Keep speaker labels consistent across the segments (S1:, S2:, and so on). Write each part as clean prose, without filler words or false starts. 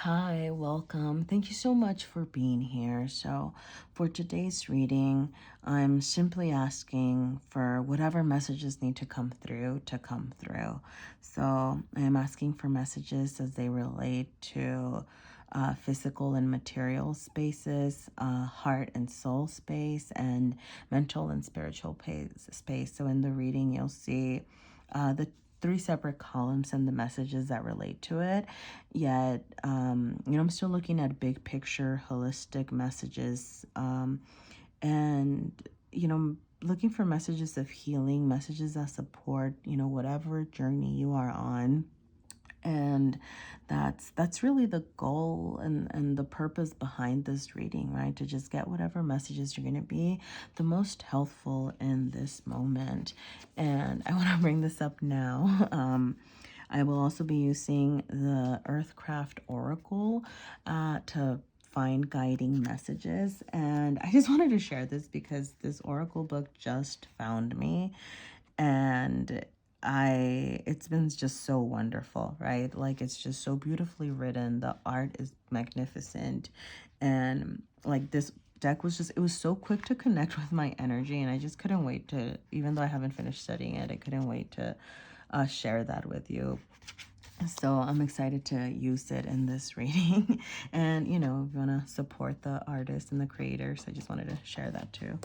S1: Hi, welcome. Thank you so much for being here. So, for today's reading, I'm simply asking for whatever messages need to come through to come through. So, I'm asking for messages as they relate to physical and material spaces, heart and soul space, and mental and spiritual space. So, in the reading, you'll see the three separate columns and the messages that relate to it. Yet, I'm still looking at big picture, holistic messages, and, looking for messages of healing, messages that support, whatever journey you are on. And that's really the goal and the purpose behind this reading, right? To just get whatever messages you're going to be the most helpful in this moment. And I want to bring this up now. I will also be using the Earthcraft Oracle to find guiding messages. And I just wanted to share this because this Oracle book just found me, and it's been just so wonderful, right? Like, it's just so beautifully written. The art is magnificent. And like, this deck was just, it was so quick to connect with my energy, and I just couldn't wait to, even though I haven't finished studying it, I couldn't wait to share that with you. So I'm excited to use it in this reading. And, if you want to support the artists and the creators, I just wanted to share that too.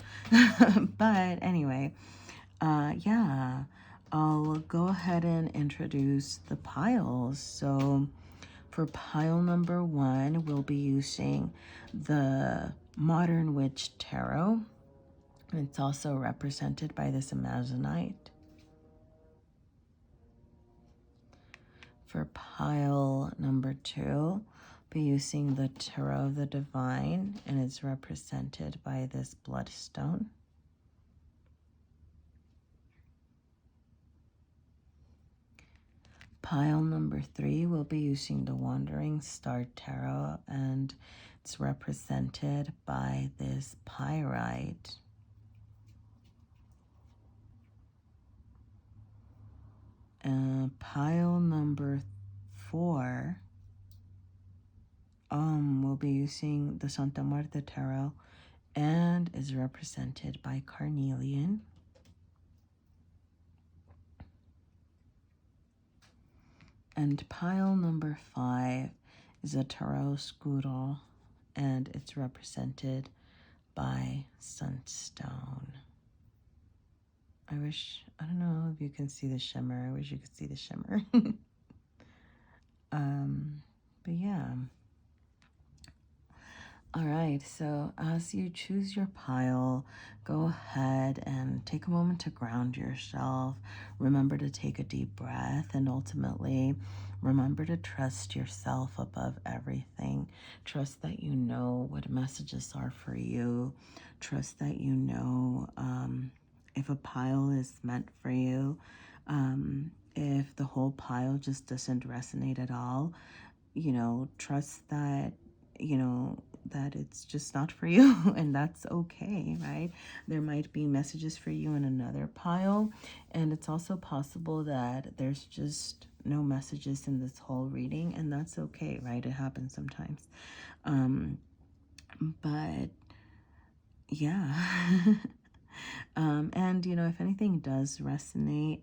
S1: But anyway, yeah, I'll go ahead and introduce the piles. So for pile number 1, we'll be using the Modern Witch Tarot. It's also represented by this Amazonite. For pile number 2, be using the Tarot of the Divine, and it's represented by this Bloodstone. Pile number 3, we'll be using the Wandering Star Tarot, and it's represented by this Pyrite. Pile number 4, we'll be using the Santa Marta Tarot, and is represented by Carnelian. And pile number 5 is a Tarot Scuro, and it's represented by Sunstone. I don't know if you can see the shimmer. I wish you could see the shimmer. But yeah. All right, so as you choose your pile, go ahead and take a moment to ground yourself. Remember to take a deep breath, and ultimately remember to trust yourself above everything. Trust that you know what messages are for you. Trust that you know if a pile is meant for you. If the whole pile just doesn't resonate at all, trust that, that it's just not for you, and that's okay, right? There might be messages for you in another pile, and it's also possible that there's just no messages in this whole reading, and that's okay, right? It happens sometimes. But yeah. And if anything does resonate,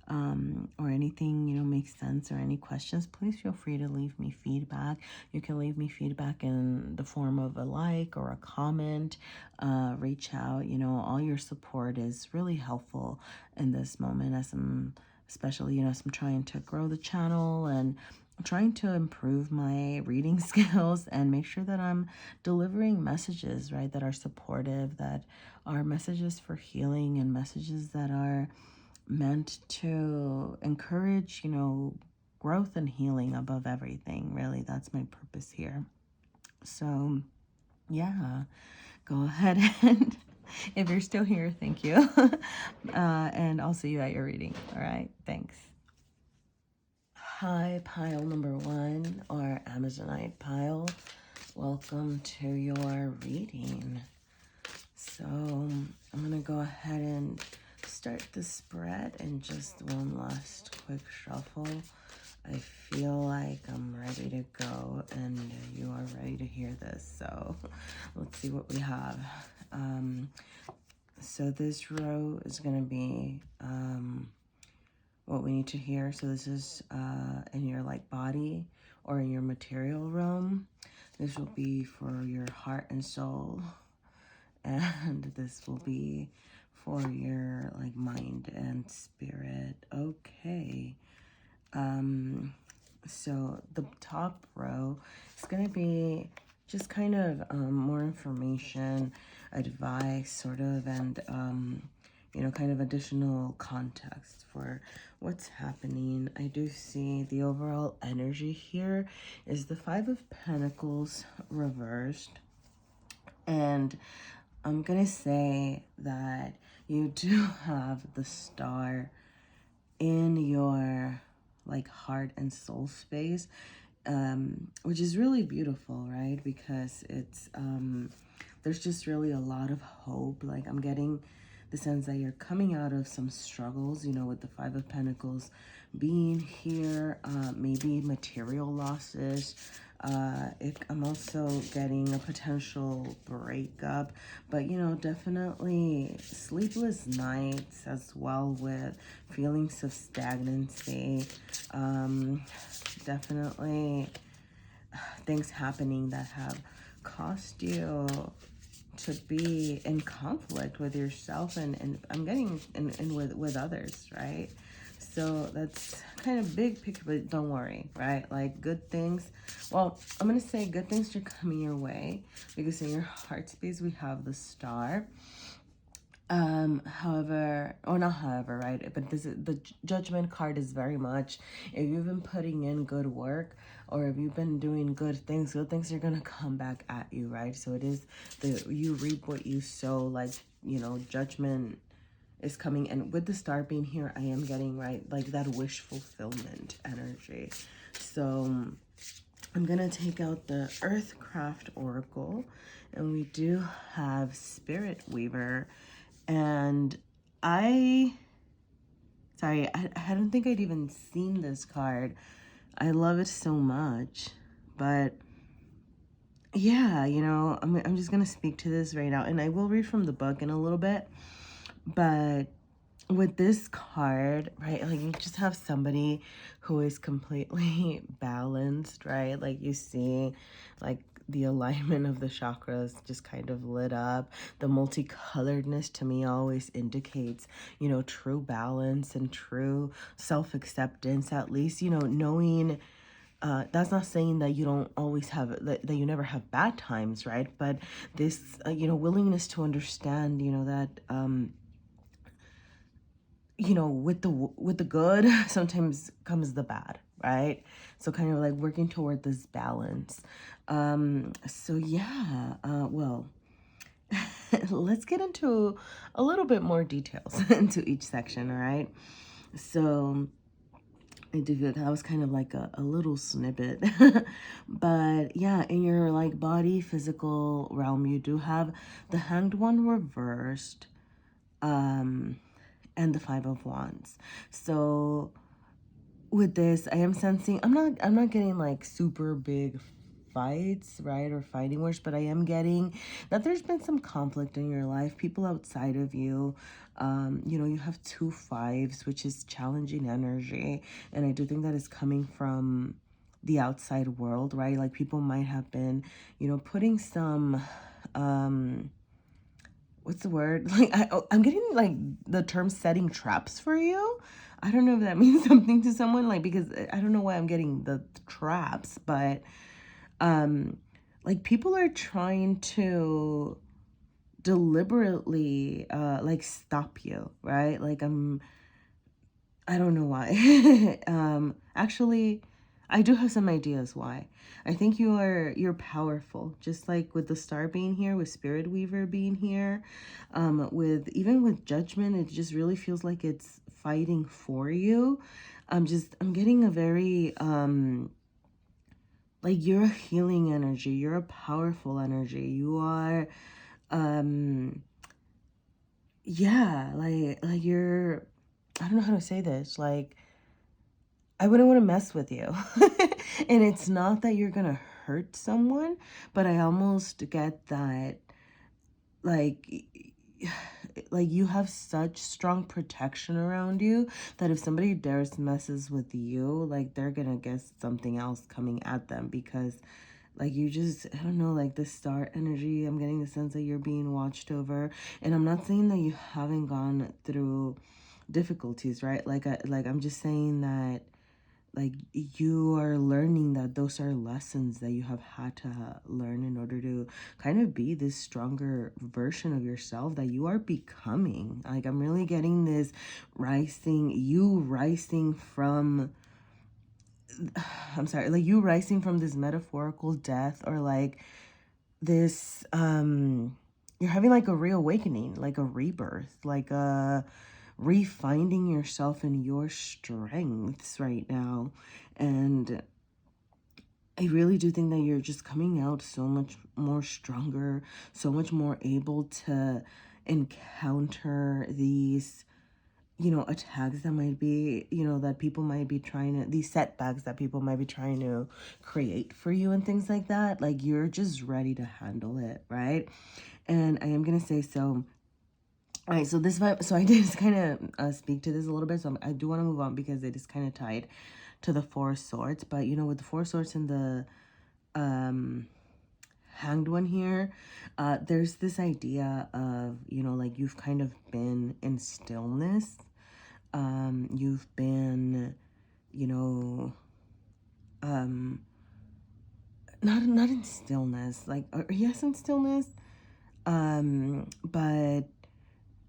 S1: or anything makes sense, or any questions, please feel free to leave me feedback. You can leave me feedback in the form of a like or a comment. Reach out. All your support is really helpful in this moment, as especially as I'm trying to grow the channel and trying to improve my reading skills and make sure that I'm delivering messages, right, that are supportive, that are messages for healing, and messages that are meant to encourage, growth and healing above everything. Really, that's my purpose here. So, yeah, go ahead and if you're still here, thank you. And I'll see you at your reading. All right, thanks. Hi, pile number 1, or Amazonite pile. Welcome to your reading. So I'm going to go ahead and start the spread in just one last quick shuffle. I feel like I'm ready to go, and you are ready to hear this. So let's see what we have. So this row is going to be what we need to hear. So this is in your like body or in your material realm. This will be for your heart and soul. And this will be for your like mind and spirit. Okay. So the top row is going to be just kind of more information, advice sort of, and you know, kind of additional context for what's happening. I do see the overall energy here is the Five of Pentacles reversed. And I'm gonna say that you do have the Star in your like heart and soul space, which is really beautiful, right? Because it's there's just really a lot of hope. Like I'm getting the sense that you're coming out of some struggles, you know, with the Five of Pentacles being here, maybe material losses. I'm also getting a potential breakup, but you know, definitely sleepless nights as well, with feelings of stagnancy. Definitely things happening that have caused you to be in conflict with yourself, and I'm getting in with others, right? So that's kind of big picture, but don't worry, right? Like good things, well, I'm gonna say good things are coming your way, because in your heart space we have the Star. However, or not however, right? But this is the Judgment card is very much, if you've been putting in good work, or if you've been doing good things are gonna come back at you, right? So it is you reap what you sow, like, you know, Judgment is coming. And with the Star being here, I am getting, right, like that wish fulfillment energy. So I'm gonna take out the Earthcraft Oracle, and we do have Spirit Weaver. And I don't think I'd even seen this card. I love it so much, but yeah, you know, I'm just gonna speak to this right now, and I will read from the book in a little bit. But with this card, right, like you just have somebody who is completely balanced, right? Like you see, like the alignment of the chakras just kind of lit up. The multicoloredness to me always indicates, you know, true balance and true self-acceptance, at least, you know, knowing. That's not saying that you don't always have, that you never have bad times, right? But this, you know, willingness to understand, you know, that, you know, with the good sometimes comes the bad, right? So kind of like working toward this balance. So yeah, well, let's get into a little bit more details into each section, all right? So I do feel that was kind of like a little snippet. But yeah, in your like body physical realm, you do have the Hanged One reversed, and the Five of Wands. So with this, I am sensing, I'm not getting like super big fights, right, or fighting words, but I am getting that there's been some conflict in your life, people outside of you. You know, you have two fives, which is challenging energy, and I do think that is coming from the outside world, right? Like people might have been, you know, putting some what's the word? Like I'm getting like the term setting traps for you. I don't know if that means something to someone, like, because I don't know why I'm getting the traps, but like people are trying to deliberately like stop you, right? Like I don't know why. Actually, I do have some ideas why. I think you're powerful, just like with the Star being here, with Spirit Weaver being here, with even with Judgment, it just really feels like it's fighting for you. I'm getting a very like you're a healing energy, you're a powerful energy. You are yeah, like you're, I don't know how to say this, like I wouldn't want to mess with you. And it's not that you're going to hurt someone, but I almost get that, like, like you have such strong protection around you that if somebody dares messes with you, like they're gonna get something else coming at them, because like you just, I don't know, like the star energy, I'm getting the sense that you're being watched over. And I'm not saying that you haven't gone through difficulties, right? Like I'm just saying that like you are learning that those are lessons that you have had to learn in order to kind of be this stronger version of yourself that you are becoming. Like I'm really getting this rising from, I'm sorry, like you rising from this metaphorical death, or like this you're having like a reawakening, like a rebirth, like a refinding yourself and your strengths right now. And I really do think that you're just coming out so much more stronger, so much more able to encounter these, attacks that might be, that people might be trying to, these setbacks that people might be trying to create for you and things like that. Like you're just ready to handle it, right? And I am going to say, so all right, so this vibe, so I did kind of speak to this a little bit, so I do want to move on because it is kind of tied to the Four of Swords. But with the Four of Swords and the Hanged One here, there's this idea of, like you've kind of been in stillness. You've been, you know, not in stillness, like, or yes, in stillness, but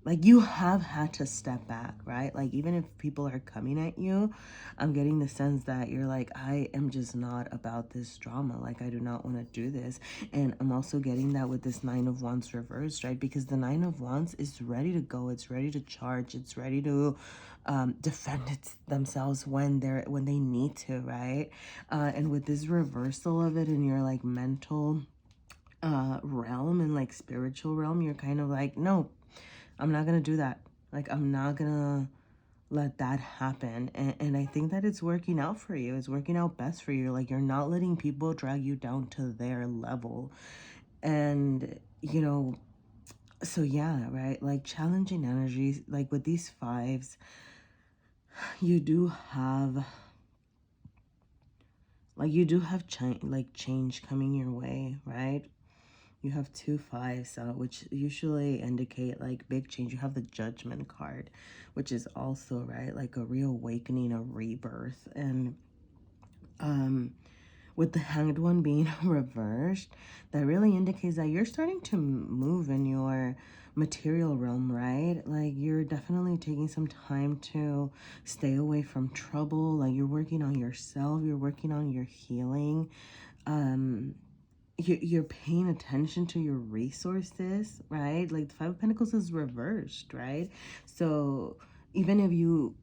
S1: like you have had to step back, right? Like even if people are coming at you, I'm getting the sense that you're like, I am just not about this drama. Like I do not want to do this. And I'm also getting that with this Nine of Wands reversed, right? Because the Nine of Wands is ready to go. It's ready to charge. It's ready to defend themselves when they need to, right? And with this reversal of it in your like mental realm and like spiritual realm, you're kind of like, no, I'm not gonna do that. Like I'm not gonna let that happen. And I think that it's working out for you. It's working out best for you. Like you're not letting people drag you down to their level. And so yeah, right? Like challenging energies, like with these fives, you do have change coming your way, right? You have two fives, which usually indicate like big change. You have the Judgment card, which is also, right, like a reawakening, a rebirth. And with the Hanged One being reversed, that really indicates that you're starting to move in your material realm, right? Like you're definitely taking some time to stay away from trouble. Like you're working on yourself, you're working on your healing. You're paying attention to your resources, right? Like the Five of Pentacles is reversed, right? So even if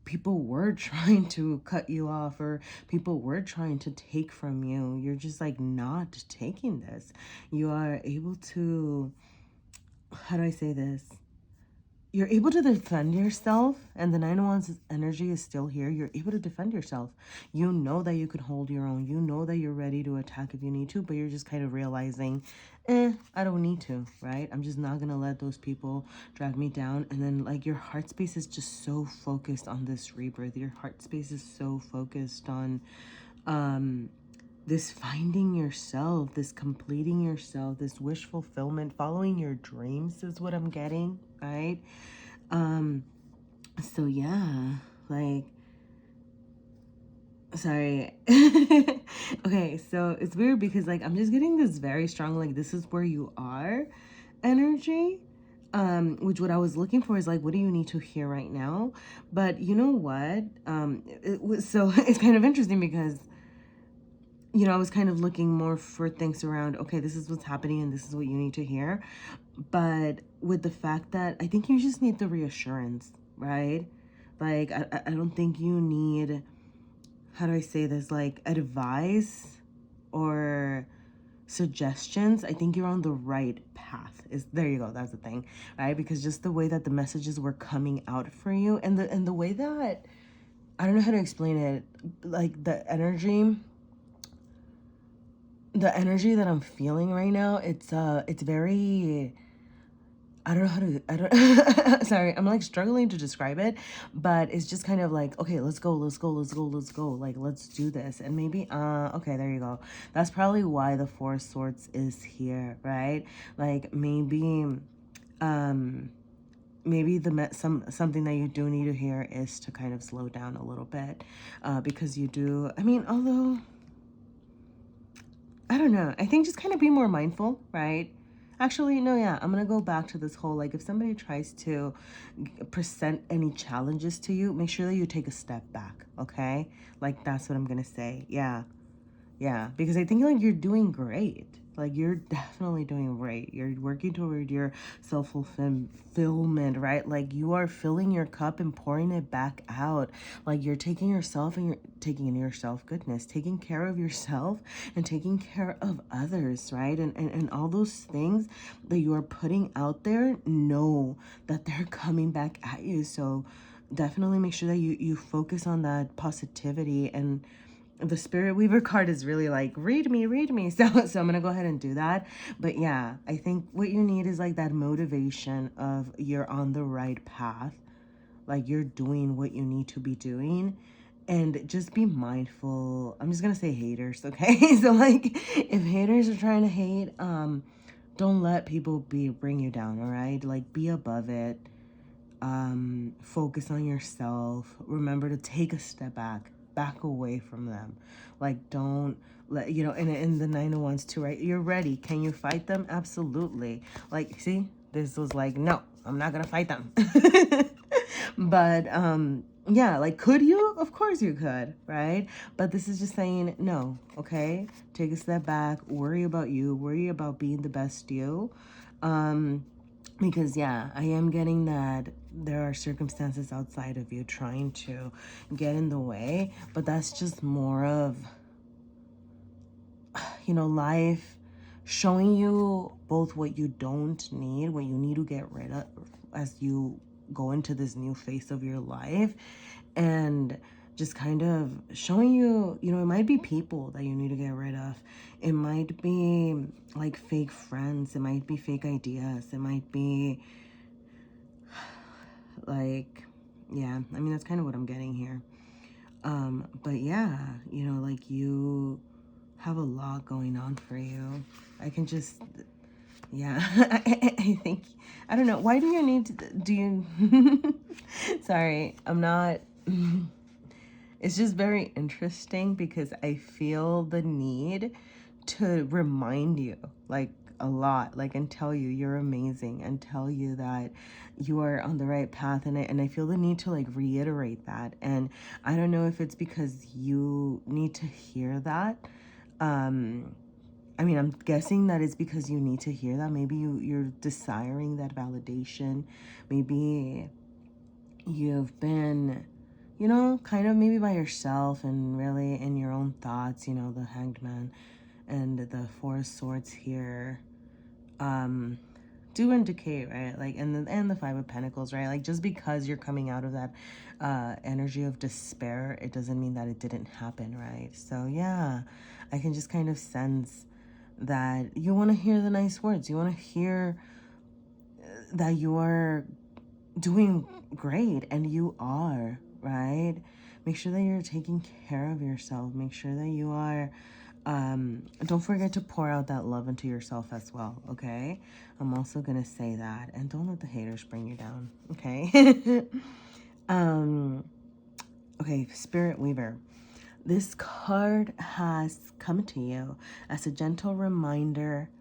S1: people were trying to cut you off, or people were trying to take from you, you're just like not taking this. You are able to, how do I say this? You're able to defend yourself, and the Nine of Wands energy is still here. You're able to defend yourself. You know that you could hold your own. You know that you're ready to attack if you need to, but you're just kind of realizing, I don't need to, right? I'm just not going to let those people drag me down. And then like your heart space is just so focused on this rebirth. Your heart space is so focused on this finding yourself, this completing yourself, this wish fulfillment, following your dreams is what I'm getting, right? So yeah, like, sorry. Okay, so it's weird because like I'm just getting this very strong, like this is where you are energy. Which what I was looking for is like, what do you need to hear right now? But you know what? So it's kind of interesting because I was kind of looking more for things around, okay, this is what's happening and this is what you need to hear. But with the fact that I think you just need the reassurance, right? Like, I don't think you need, how do I say this, like advice or suggestions. I think you're on the right path. There you go, that's the thing, right? Because just the way that the messages were coming out for you, and the way that I don't know how to explain it. Like the energy that I'm feeling right now, it's very, I don't know how to, I don't, sorry, I'm like struggling to describe it, but it's just kind of like, okay, let's go, let's go, let's go, let's go. Like, let's do this. And maybe, okay, there you go. That's probably why the Four of Swords is here, right? Like um, maybe something that you do need to hear is to kind of slow down a little bit, because you do, I mean, although, I don't know, I think just kind of be more mindful, right? Actually, no, yeah, I'm gonna go back to this whole, like, if somebody tries to present any challenges to you, make sure that you take a step back, okay? Like, that's what I'm gonna say. Yeah. Yeah, because I think like you're doing great. Like you're definitely doing great. You're working toward your self-fulfillment, right? Like you are filling your cup and pouring it back out. Like you're taking yourself and you're taking in yourself, goodness, taking care of yourself and taking care of others, right? And all those things that you are putting out there, know that they're coming back at you. So definitely make sure that you focus on that positivity. And the Spirit Weaver card is really like, read me, read me. So I'm gonna go ahead and do that. But yeah, I think what you need is like that motivation of you're on the right path, like you're doing what you need to be doing. And just be mindful. I'm just gonna say haters, okay? So like if haters are trying to hate, don't let people bring you down, all right? Like be above it. Focus on yourself. Remember to take a step back away from them. Like don't let, you know, in the Nine of Wands too, right? You're ready. Can you fight them? Absolutely. Like, see, this was like, no, I'm not gonna fight them. But yeah, like, could you? Of course you could, right? But this is just saying no. Okay, take a step back, worry about you, worry about being the best you. Because yeah, I am getting that there are circumstances outside of you trying to get in the way, but that's just more of, you know, life showing you both what you don't need, what you need to get rid of as you go into this new phase of your life, and just kind of showing you, you know, it might be people that you need to get rid of. It might be like fake friends. It might be fake ideas. It might be like, yeah, I mean, that's kind of what I'm getting here. But yeah, you know, like you have a lot going on for you. I can just, yeah, I think, I don't know. Why do you need to, do you, sorry, I'm not, it's just very interesting because I feel the need to remind you, like, a lot, like, and tell you you're amazing and tell you that you are on the right path. And I feel the need to like reiterate that. And I don't know if it's because you need to hear that. I mean, I'm guessing that it's because you need to hear that. Maybe you're desiring that validation. Maybe you've been, you know, kind of maybe by yourself and really in your own thoughts, you know, the Hanged Man and the Four of Swords here do indicate, right? Like, and the Five of Pentacles, right? Like, just because you're coming out of that energy of despair, it doesn't mean that it didn't happen, right? So yeah, I can just kind of sense that you want to hear the nice words. You want to hear that you are doing great, and you are, right? Make sure that you're taking care of yourself. Make sure that you are, don't forget to pour out that love into yourself as well, okay? I'm also gonna say that. And don't let the haters bring you down, okay? Okay, Spirit Weaver. This card has come to you as a gentle reminder,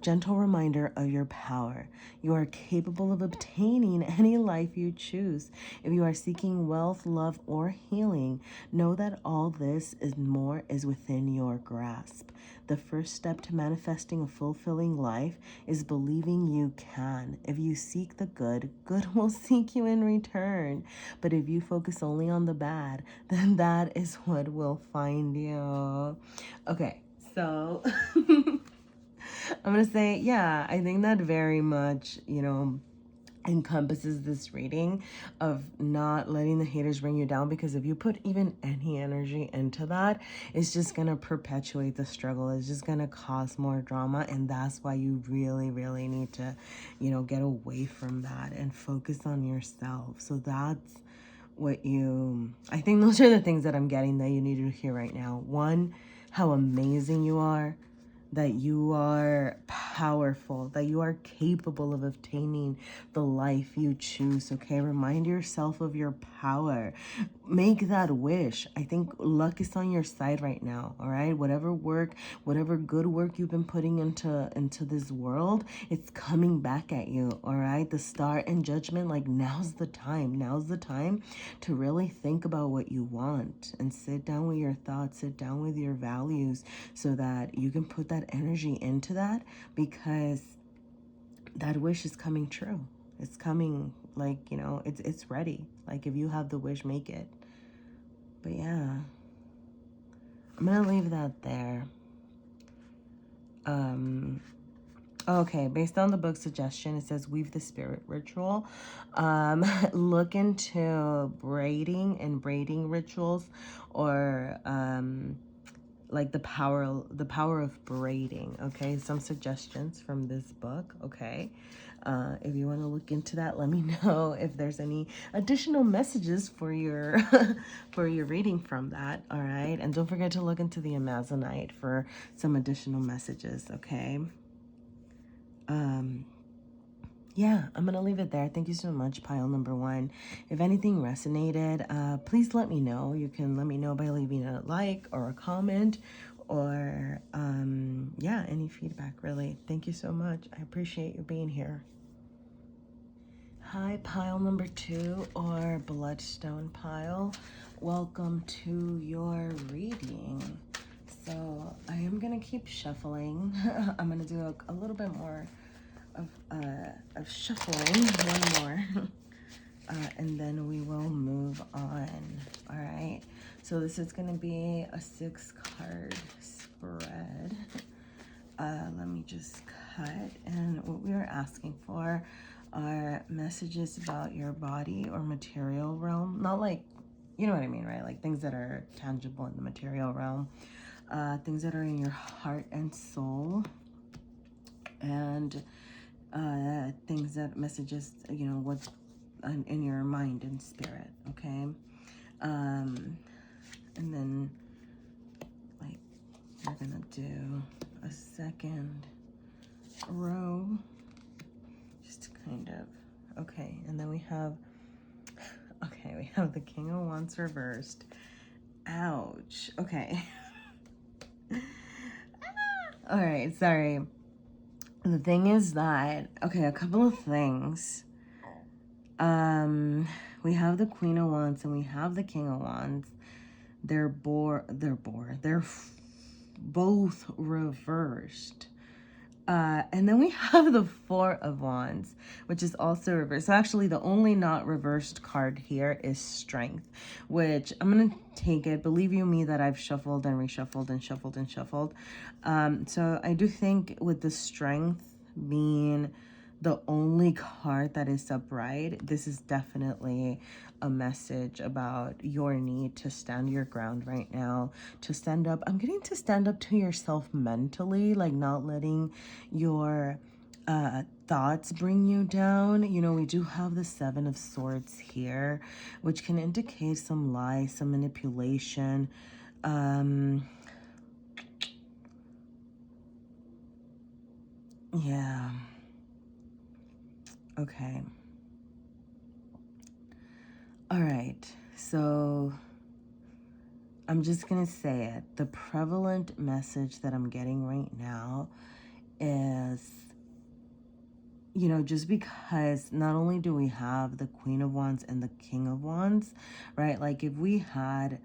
S1: gentle reminder of your power. You are capable of obtaining any life you choose. If you are seeking wealth, love, or healing, know that all this is more is within your grasp. The first step to manifesting a fulfilling life is believing you can. If you seek the good, good will seek you in return. But if you focus only on the bad, then that is what will find you. Okay, so I'm gonna say, yeah, I think that very much, you know, encompasses this reading of not letting the haters bring you down, because if you put even any energy into that, it's just going to perpetuate the struggle. It's just going to cause more drama, and that's why you really, really need to, get away from that and focus on yourself. So that's I think those are the things that I'm getting that you need to hear right now. One, how amazing you are, that you are powerful, that you are capable of obtaining the life you choose, okay? Remind yourself of your power. Make that wish. I think luck is on your side right now, all right? Whatever good work you've been putting into this world, it's coming back at you, all right? The star and judgment, like now's the time. Now's the time to really think about what you want and sit down with your thoughts, sit down with your values, so that you can put that energy into that, because that wish is coming true. It's coming, like, it's ready. Like, if you have the wish, make it. But yeah, I'm gonna leave that there. Okay, based on the book suggestion, it says weave the spirit ritual. Look into braiding rituals, or like the power of braiding. Okay, some suggestions from this book. Okay, if you want to look into that, let me know if there's any additional messages for your for your reading from that. All right, and don't forget to look into the Amazonite for some additional messages. Okay. Yeah, I'm gonna leave it there. Thank you so much, pile number one. If anything resonated, please let me know. You can let me know by leaving a like or a comment, or yeah, any feedback, really. Thank you so much. I appreciate you being here. Hi, pile number two, or bloodstone pile. Welcome to your reading. So I am gonna keep shuffling. I'm gonna do a little bit more of shuffling, one more, and then we will move on. All right, so this is going to be a 6-card spread. Let me just cut, and what we are asking for are messages about your body or material realm, not like, you know what I mean, right? Like things that are tangible in the material realm, things that are in your heart and soul, and things that messages, what's in your mind and spirit. Okay. And then, like, we're gonna do a second row, just to kind of, okay. And then we have the King of Wands reversed. Ouch. Okay. All right, sorry. The thing is that, okay, a couple of things. We have the Queen of Wands and we have the King of Wands. They're both reversed. And then we have the Four of Wands, which is also reversed. So actually the only not reversed card here is Strength, which I'm going to take it. Believe you me that I've shuffled and reshuffled and shuffled and shuffled. So I do think with the Strength being the only card that is upright, this is definitely a message about your need to stand your ground right now, to stand up. I'm getting to stand up to yourself mentally, like not letting your thoughts bring you down. We do have the Seven of Swords here, which can indicate some lies, some manipulation. Yeah. Okay. All right. So I'm just going to say it. The prevalent message that I'm getting right now is, just because not only do we have the Queen of Wands and the King of Wands, right? Like if we had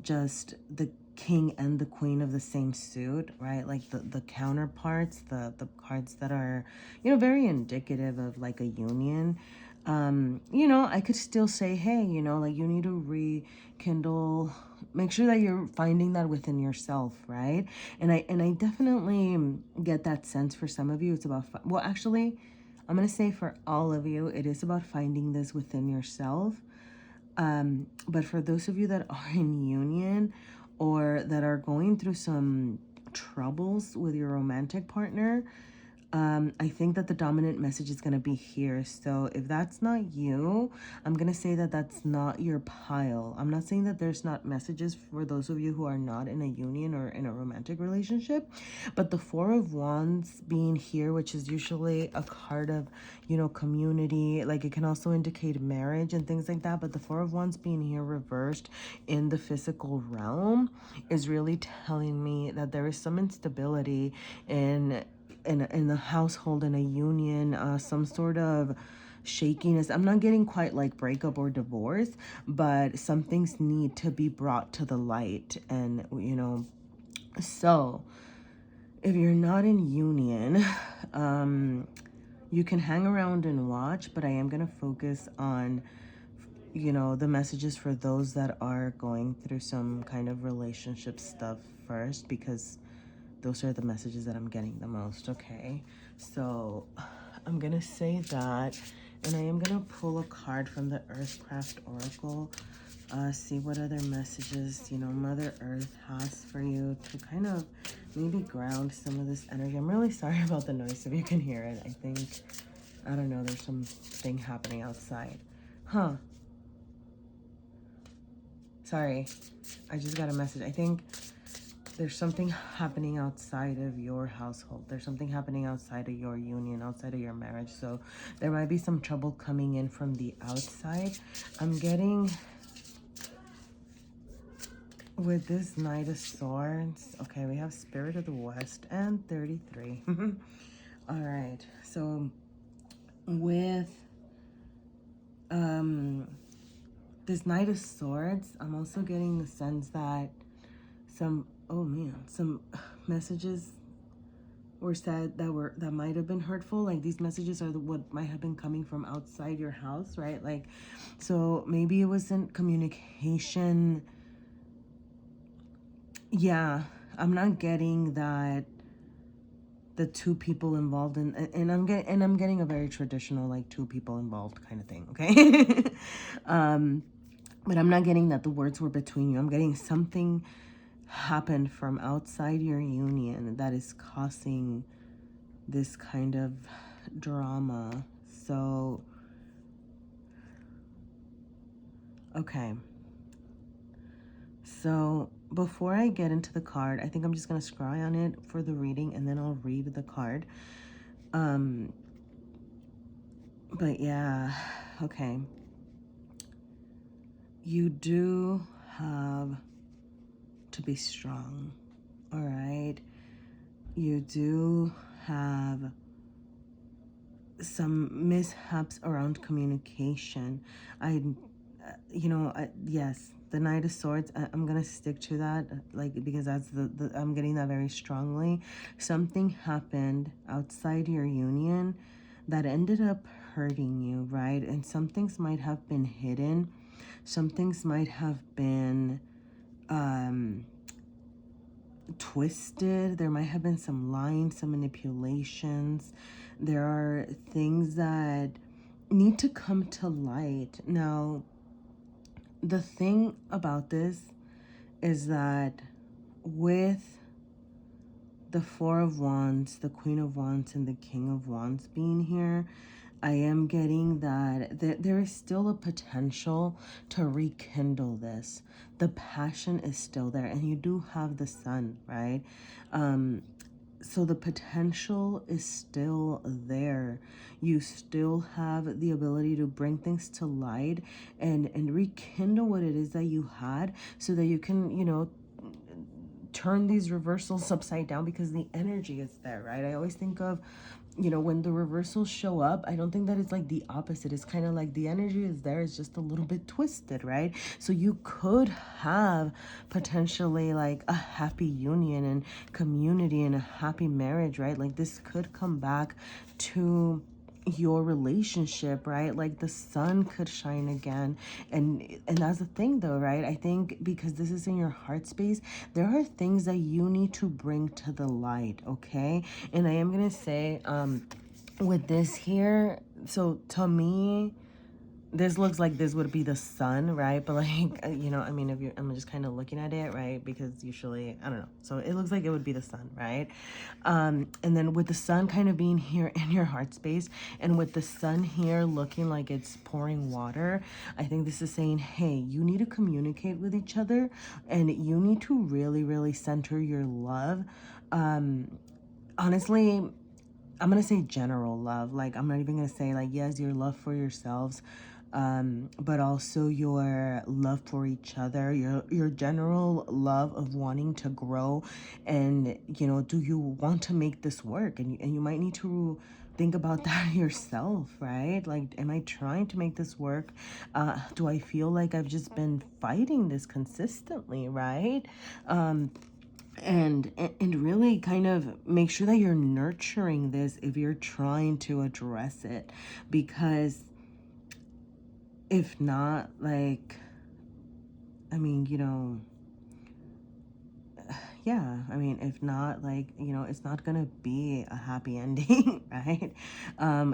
S1: just the King and the Queen of the same suit, right? Like the counterparts, the cards that are, very indicative of like a union. I could still say, hey, like you need to rekindle, make sure that you're finding that within yourself, right? And I definitely get that sense for some of you. It's about, well, actually, I'm going to say for all of you, it is about finding this within yourself. But for those of you that are in union or that are going through some troubles with your romantic partner, I think that the dominant message is going to be here. So if that's not you, I'm going to say that that's not your pile. I'm not saying that there's not messages for those of you who are not in a union or in a romantic relationship, but the Four of Wands being here, which is usually a card of, you know, community, like it can also indicate marriage and things like that. But the Four of Wands being here reversed in the physical realm is really telling me that there is some instability in the household, in a union, some sort of shakiness. I'm not getting quite like breakup or divorce, but some things need to be brought to the light. And, you know, so if you're not in union, you can hang around and watch, but I am going to focus on, you know, the messages for those that are going through some kind of relationship stuff first, because those are the messages that I'm getting the most. Okay, so I'm gonna say that, and I am gonna pull a card from the Earthcraft Oracle, see what other messages, you know, Mother Earth has for you to kind of maybe ground some of this energy. I'm really sorry about the noise, if you can hear it. I think, I don't know, there's something happening outside. Huh. Sorry, I just got a message. I think there's something happening outside of your household. There's something happening outside of your union, outside of your marriage. So there might be some trouble coming in from the outside. I'm getting, with this Knight of Swords, okay, we have Spirit of the West and 33. All right, so with this Knight of Swords, I'm also getting the sense that some, oh man, some messages were said that might have been hurtful. Like these messages are what might have been coming from outside your house, right? Like, so maybe it wasn't communication. Yeah, I'm not getting that the two people involved in, and I'm getting a very traditional like two people involved kind of thing, okay? But I'm not getting that the words were between you. I'm getting something happened from outside your union that is causing this kind of drama. So, okay. So before I get into the card, I think I'm just going to scry on it for the reading and then I'll read the card. But yeah, okay. You do have to be strong, all right? You do have some mishaps around communication. Yes, the Knight of Swords, I'm gonna stick to that, like, because that's I'm getting that very strongly. Something happened outside your union that ended up hurting you, right? And some things might have been hidden. Some things might have been twisted. There might have been some lying, some manipulations. There are things that need to come to light. Now, the thing about this is that with the Four of Wands, the Queen of Wands, and the King of Wands being here, I am getting that there is still a potential to rekindle this. The passion is still there, and you do have the sun, right? So the potential is still there. You still have the ability to bring things to light and rekindle what it is that you had, so that you can, you know, turn these reversals upside down, because the energy is there, right? I always think of, you know, when the reversals show up, I don't think that it's like the opposite. It's kind of like the energy is there, it's just a little bit twisted, right? So you could have potentially like a happy union and community and a happy marriage, right? Like this could come back to your relationship, right? Like the sun could shine again. And that's the thing though, right? I think because this is in your heart space, there are things that you need to bring to the light, okay? And I am gonna say with this here, so to me, this looks like this would be the sun, right? But like, I mean, if you're, I'm just kind of looking at it, right? Because usually, I don't know. So it looks like it would be the sun, right? And then with the sun kind of being here in your heart space, and with the sun here looking like it's pouring water, I think this is saying, hey, you need to communicate with each other, and you need to really, really center your love. Honestly, I'm gonna say general love. Like, I'm not even gonna say like, yes, your love for yourselves, but also your love for each other, your general love of wanting to grow, and do you want to make this work? And you might need to think about that yourself, right? Like, am I trying to make this work? Do I feel like I've just been fighting this consistently, right? And really kind of make sure that you're nurturing this if you're trying to address it, because if not, like, I mean, yeah, I mean, if not, like, it's not gonna be a happy ending, right?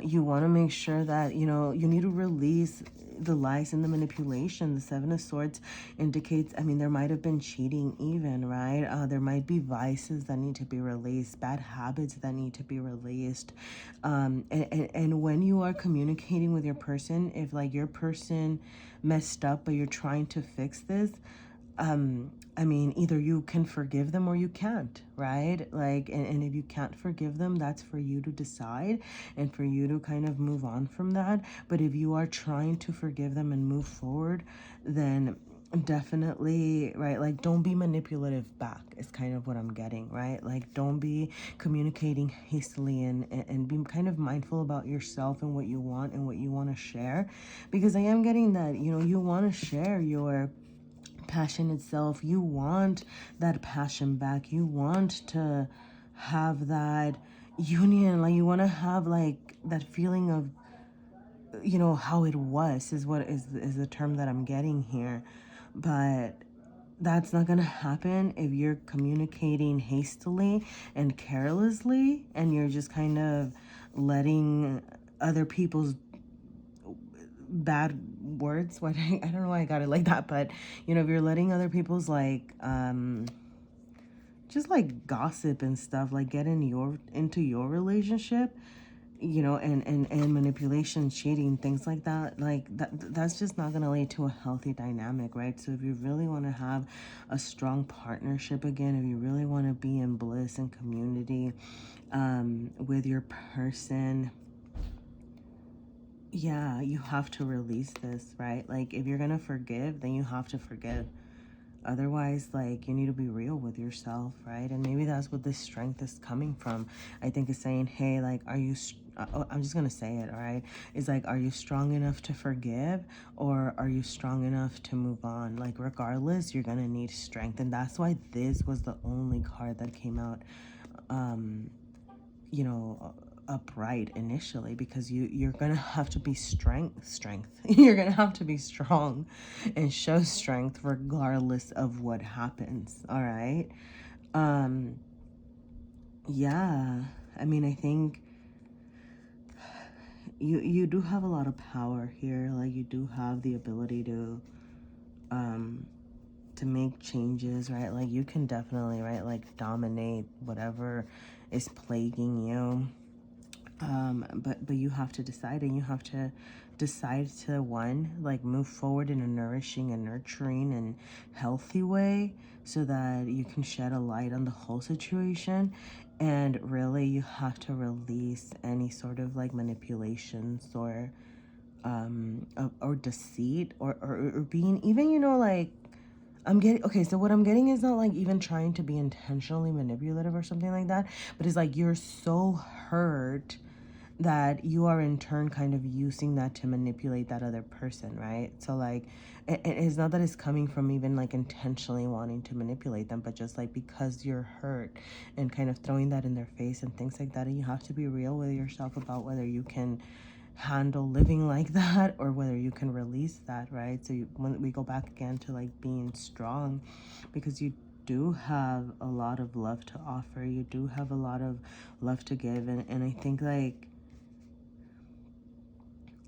S1: You want to make sure that, you need to release the lies and the manipulation. The Seven of Swords indicates, I mean, there might have been cheating even, right? There might be vices that need to be released, bad habits that need to be released. And when you are communicating with your person, if like your person messed up, but you're trying to fix this, I mean, either you can forgive them or you can't, right? Like, and if you can't forgive them, that's for you to decide and for you to kind of move on from that. But if you are trying to forgive them and move forward, then definitely, right? Like, don't be manipulative back is kind of what I'm getting, right? Like, don't be communicating hastily, and be kind of mindful about yourself and what you want and what you want to share, because I am getting that, you want to share your passion itself. You want that passion back. You want to have that union. Like, you want to have like that feeling of, how it was, is what is the term that I'm getting here. But that's not gonna happen if you're communicating hastily and carelessly, and you're just kind of letting other people's bad words, what I don't know why I got it like that, but if you're letting other people's like just like gossip and stuff like get into your relationship, and manipulation, cheating, things like that, like that's just not going to lead to a healthy dynamic, right? So if you really want to have a strong partnership again, if you really want to be in bliss and community with your person, yeah, you have to release this, right? Like, if you're gonna forgive, then you have to forgive. Otherwise, like, you need to be real with yourself, right? And maybe that's what this strength is coming from. I think it's saying, hey, like, I'm just gonna say it, all right? It's like, are you strong enough to forgive, or are you strong enough to move on? Like, regardless, you're gonna need strength. And that's why this was the only card that came out, you know, upright initially, because you're gonna have to be strength you're gonna have to be strong and show strength regardless of what happens, all right? Yeah, I mean, I think you do have a lot of power here. Like, you do have the ability to make changes, right? Like, you can definitely, right, like, dominate whatever is plaguing you. But you have to decide, and you have to decide to, one, like, move forward in a nourishing and nurturing and healthy way, so that you can shed a light on the whole situation. And really, you have to release any sort of like manipulations or deceit, or being even, like, I'm getting, okay, so what I'm getting is not like even trying to be intentionally manipulative or something like that, but it's like you're so hurt that you are in turn kind of using that to manipulate that other person, right? So like, it's not that it's coming from even like intentionally wanting to manipulate them, but just like because you're hurt and kind of throwing that in their face and things like that. And you have to be real with yourself about whether you can handle living like that, or whether you can release that, right? So when we go back again to like being strong, because you do have a lot of love to offer, you do have a lot of love to give, and I think like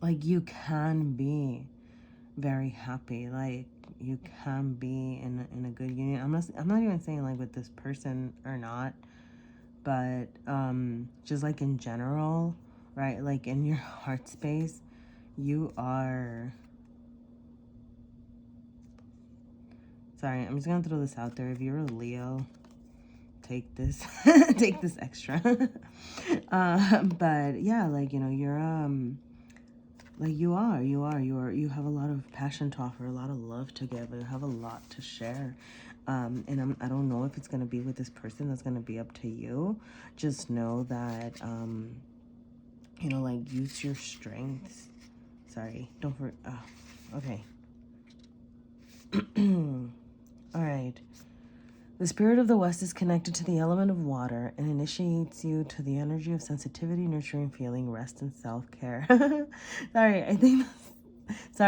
S1: like, you can be very happy. Like, you can be in a good union. I'm not even saying like with this person or not, but just like in general, right? Like in your heart space, you are, sorry, I'm just gonna throw this out there. If you're a Leo, take this take this extra. But yeah, like, you know, you're like, you have a lot of passion to offer, a lot of love to give, you have a lot to share. And I don't know if it's going to be with this person. That's going to be up to you. Just know that, you know, like, use your strengths. Sorry, don't okay. All right. The spirit of the West is connected to the element of water and initiates you to the energy of sensitivity, nurturing, feeling, rest, and self-care. Sorry,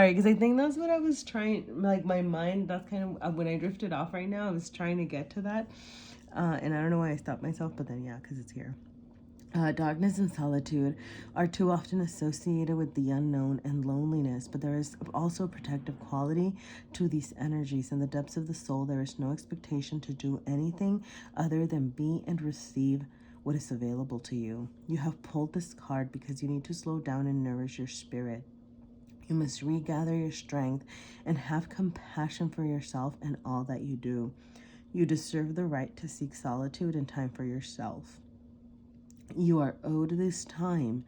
S1: because I think that's what I was trying, like, my mind, that's kind of, when I drifted off right now, I was trying to get to that. And I don't know why I stopped myself, but then, yeah, because it's here. Darkness and solitude are too often associated with the unknown and loneliness, but there is also a protective quality to these energies. In the depths of the soul, there is no expectation to do anything other than be and receive what is available to you. You have pulled this card because you need to slow down and nourish your spirit. You must regather your strength and have compassion for yourself and all that you do. You deserve the right to seek solitude and time for yourself. You are owed this time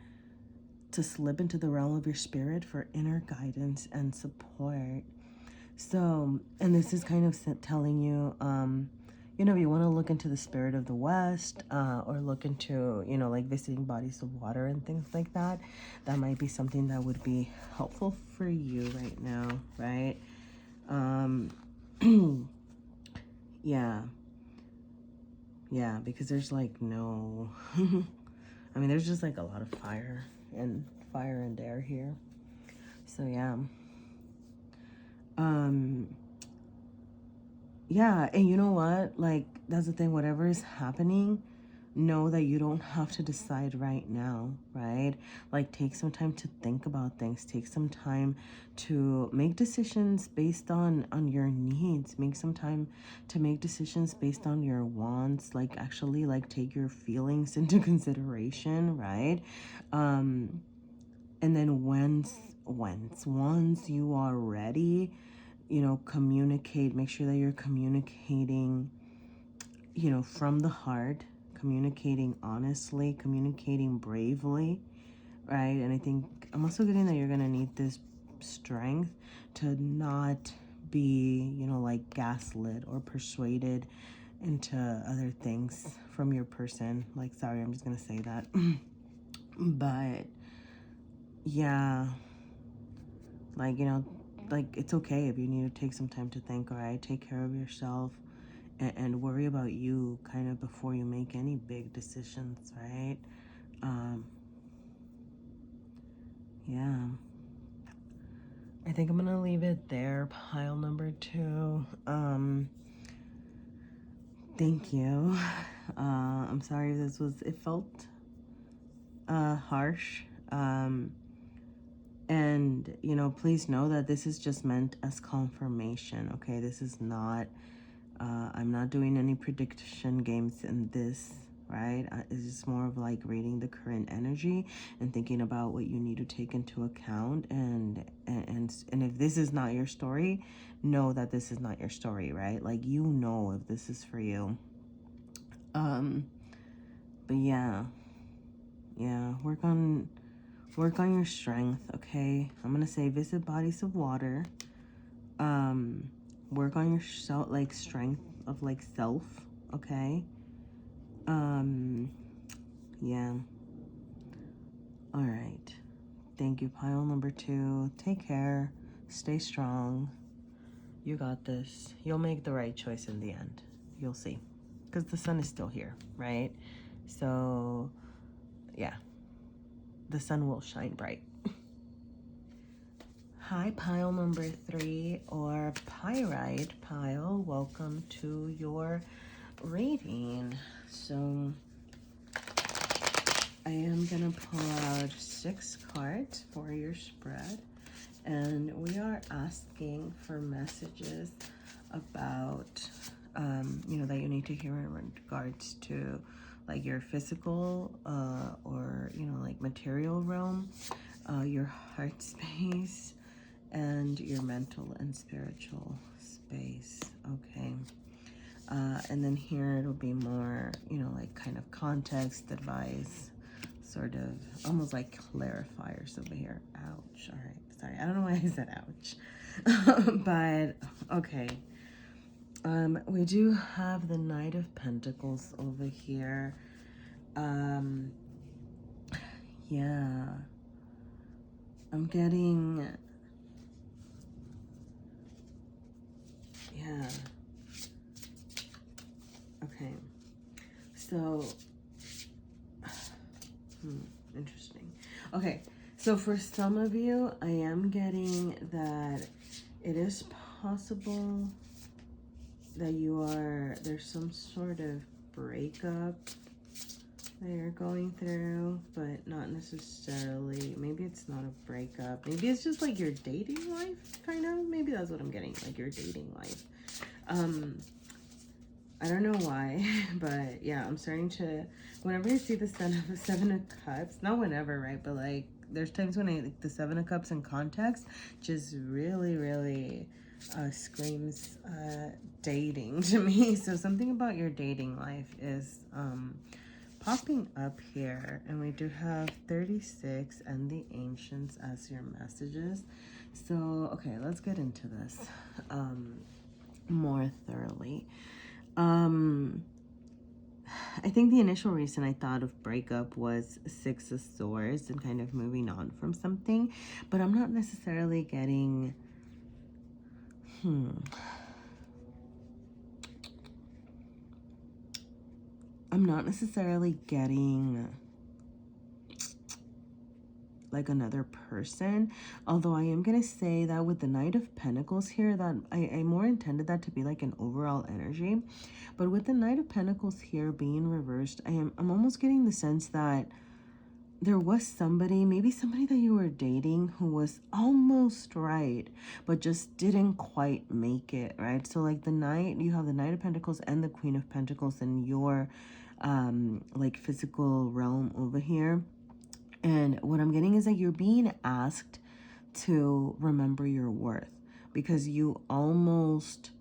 S1: to slip into the realm of your spirit for inner guidance and support. So, and this is kind of telling you, you know, if you want to look into the spirit of the West, or look into, you know, like visiting bodies of water and things like that, that might be something that would be helpful for you right now, right? Yeah. Yeah, because there's like no, I mean, there's just like a lot of fire and air here. So yeah. Yeah, and you know what? Like, that's the thing, whatever is happening, know that you don't have to decide right now, right? Like, take some time to think about things, take some time to make decisions based on your needs, make some time to make decisions based on your wants, like, actually, like, take your feelings into consideration, right? And then once you are ready, you know, communicate, make sure that you're communicating, you know, from the heart, communicating honestly, communicating bravely, right? And I think I'm also getting that you're going to need this strength to not be, you know, like gaslit or persuaded into other things from your person. Like, sorry, I'm just going to say that. But yeah, like, you know, like, it's okay if you need to take some time to think, all right? Take care of yourself and worry about you kind of before you make any big decisions, right? Yeah. I think I'm gonna leave it there, pile number 2. Thank you. I'm sorry if it felt harsh. And, you know, please know that this is just meant as confirmation, okay? This is not, I'm not doing any prediction games in this, right? It's just more of like reading the current energy and thinking about what you need to take into account. And if this is not your story, know that this is not your story, right? Like, you know if this is for you. But yeah, work on your strength, okay? I'm gonna say visit bodies of water. Work on your like strength of like self, okay? Yeah. All right. Thank you, pile number 2. Take care. Stay strong. You got this. You'll make the right choice in the end. You'll see. Because the sun is still here, right? So, yeah. The sun will shine bright. Hi, pile number 3, or pyrite pile. Welcome to your reading. So, I am I'm gonna pull out 6 cards for your spread, and we are asking for messages about, that you need to hear in regards to like your physical or, like material realm, your heart space, and your mental and spiritual space. Okay. And then here it'll be more, like kind of context, advice, sort of almost like clarifiers over here. Ouch. All right. Sorry. I don't know why I said ouch. But okay. We do have the Knight of Pentacles over here. Yeah. I'm getting, yeah. Okay. So, interesting. Okay. So for some of you, I am getting that it is possible that there's some sort of breakup that you're going through, but not necessarily. Maybe it's not a breakup. Maybe it's just like your dating life, kind of. Maybe that's what I'm getting, like your dating life. I don't know why, but yeah, I'm starting to, whenever I see the Seven of Cups, not whenever, right? But like, there's times when like the Seven of Cups in context just really, really screams dating to me. So something about your dating life is popping up here. And we do have 36 and the Ancients as your messages. So, okay, let's get into this more thoroughly. I think the initial reason I thought of breakup was Six of Swords and kind of moving on from something, but I'm not necessarily getting, I'm not necessarily getting like another person, although I am gonna say that with the Knight of Pentacles here, that I more intended that to be like an overall energy, but with the Knight of Pentacles here being reversed, I'm almost getting the sense that there was somebody, maybe somebody that you were dating who was almost right, but just didn't quite make it, right? So like you have the Knight of Pentacles and the Queen of Pentacles in your like physical realm over here. And what I'm getting is that you're being asked to remember your worth, because you almost,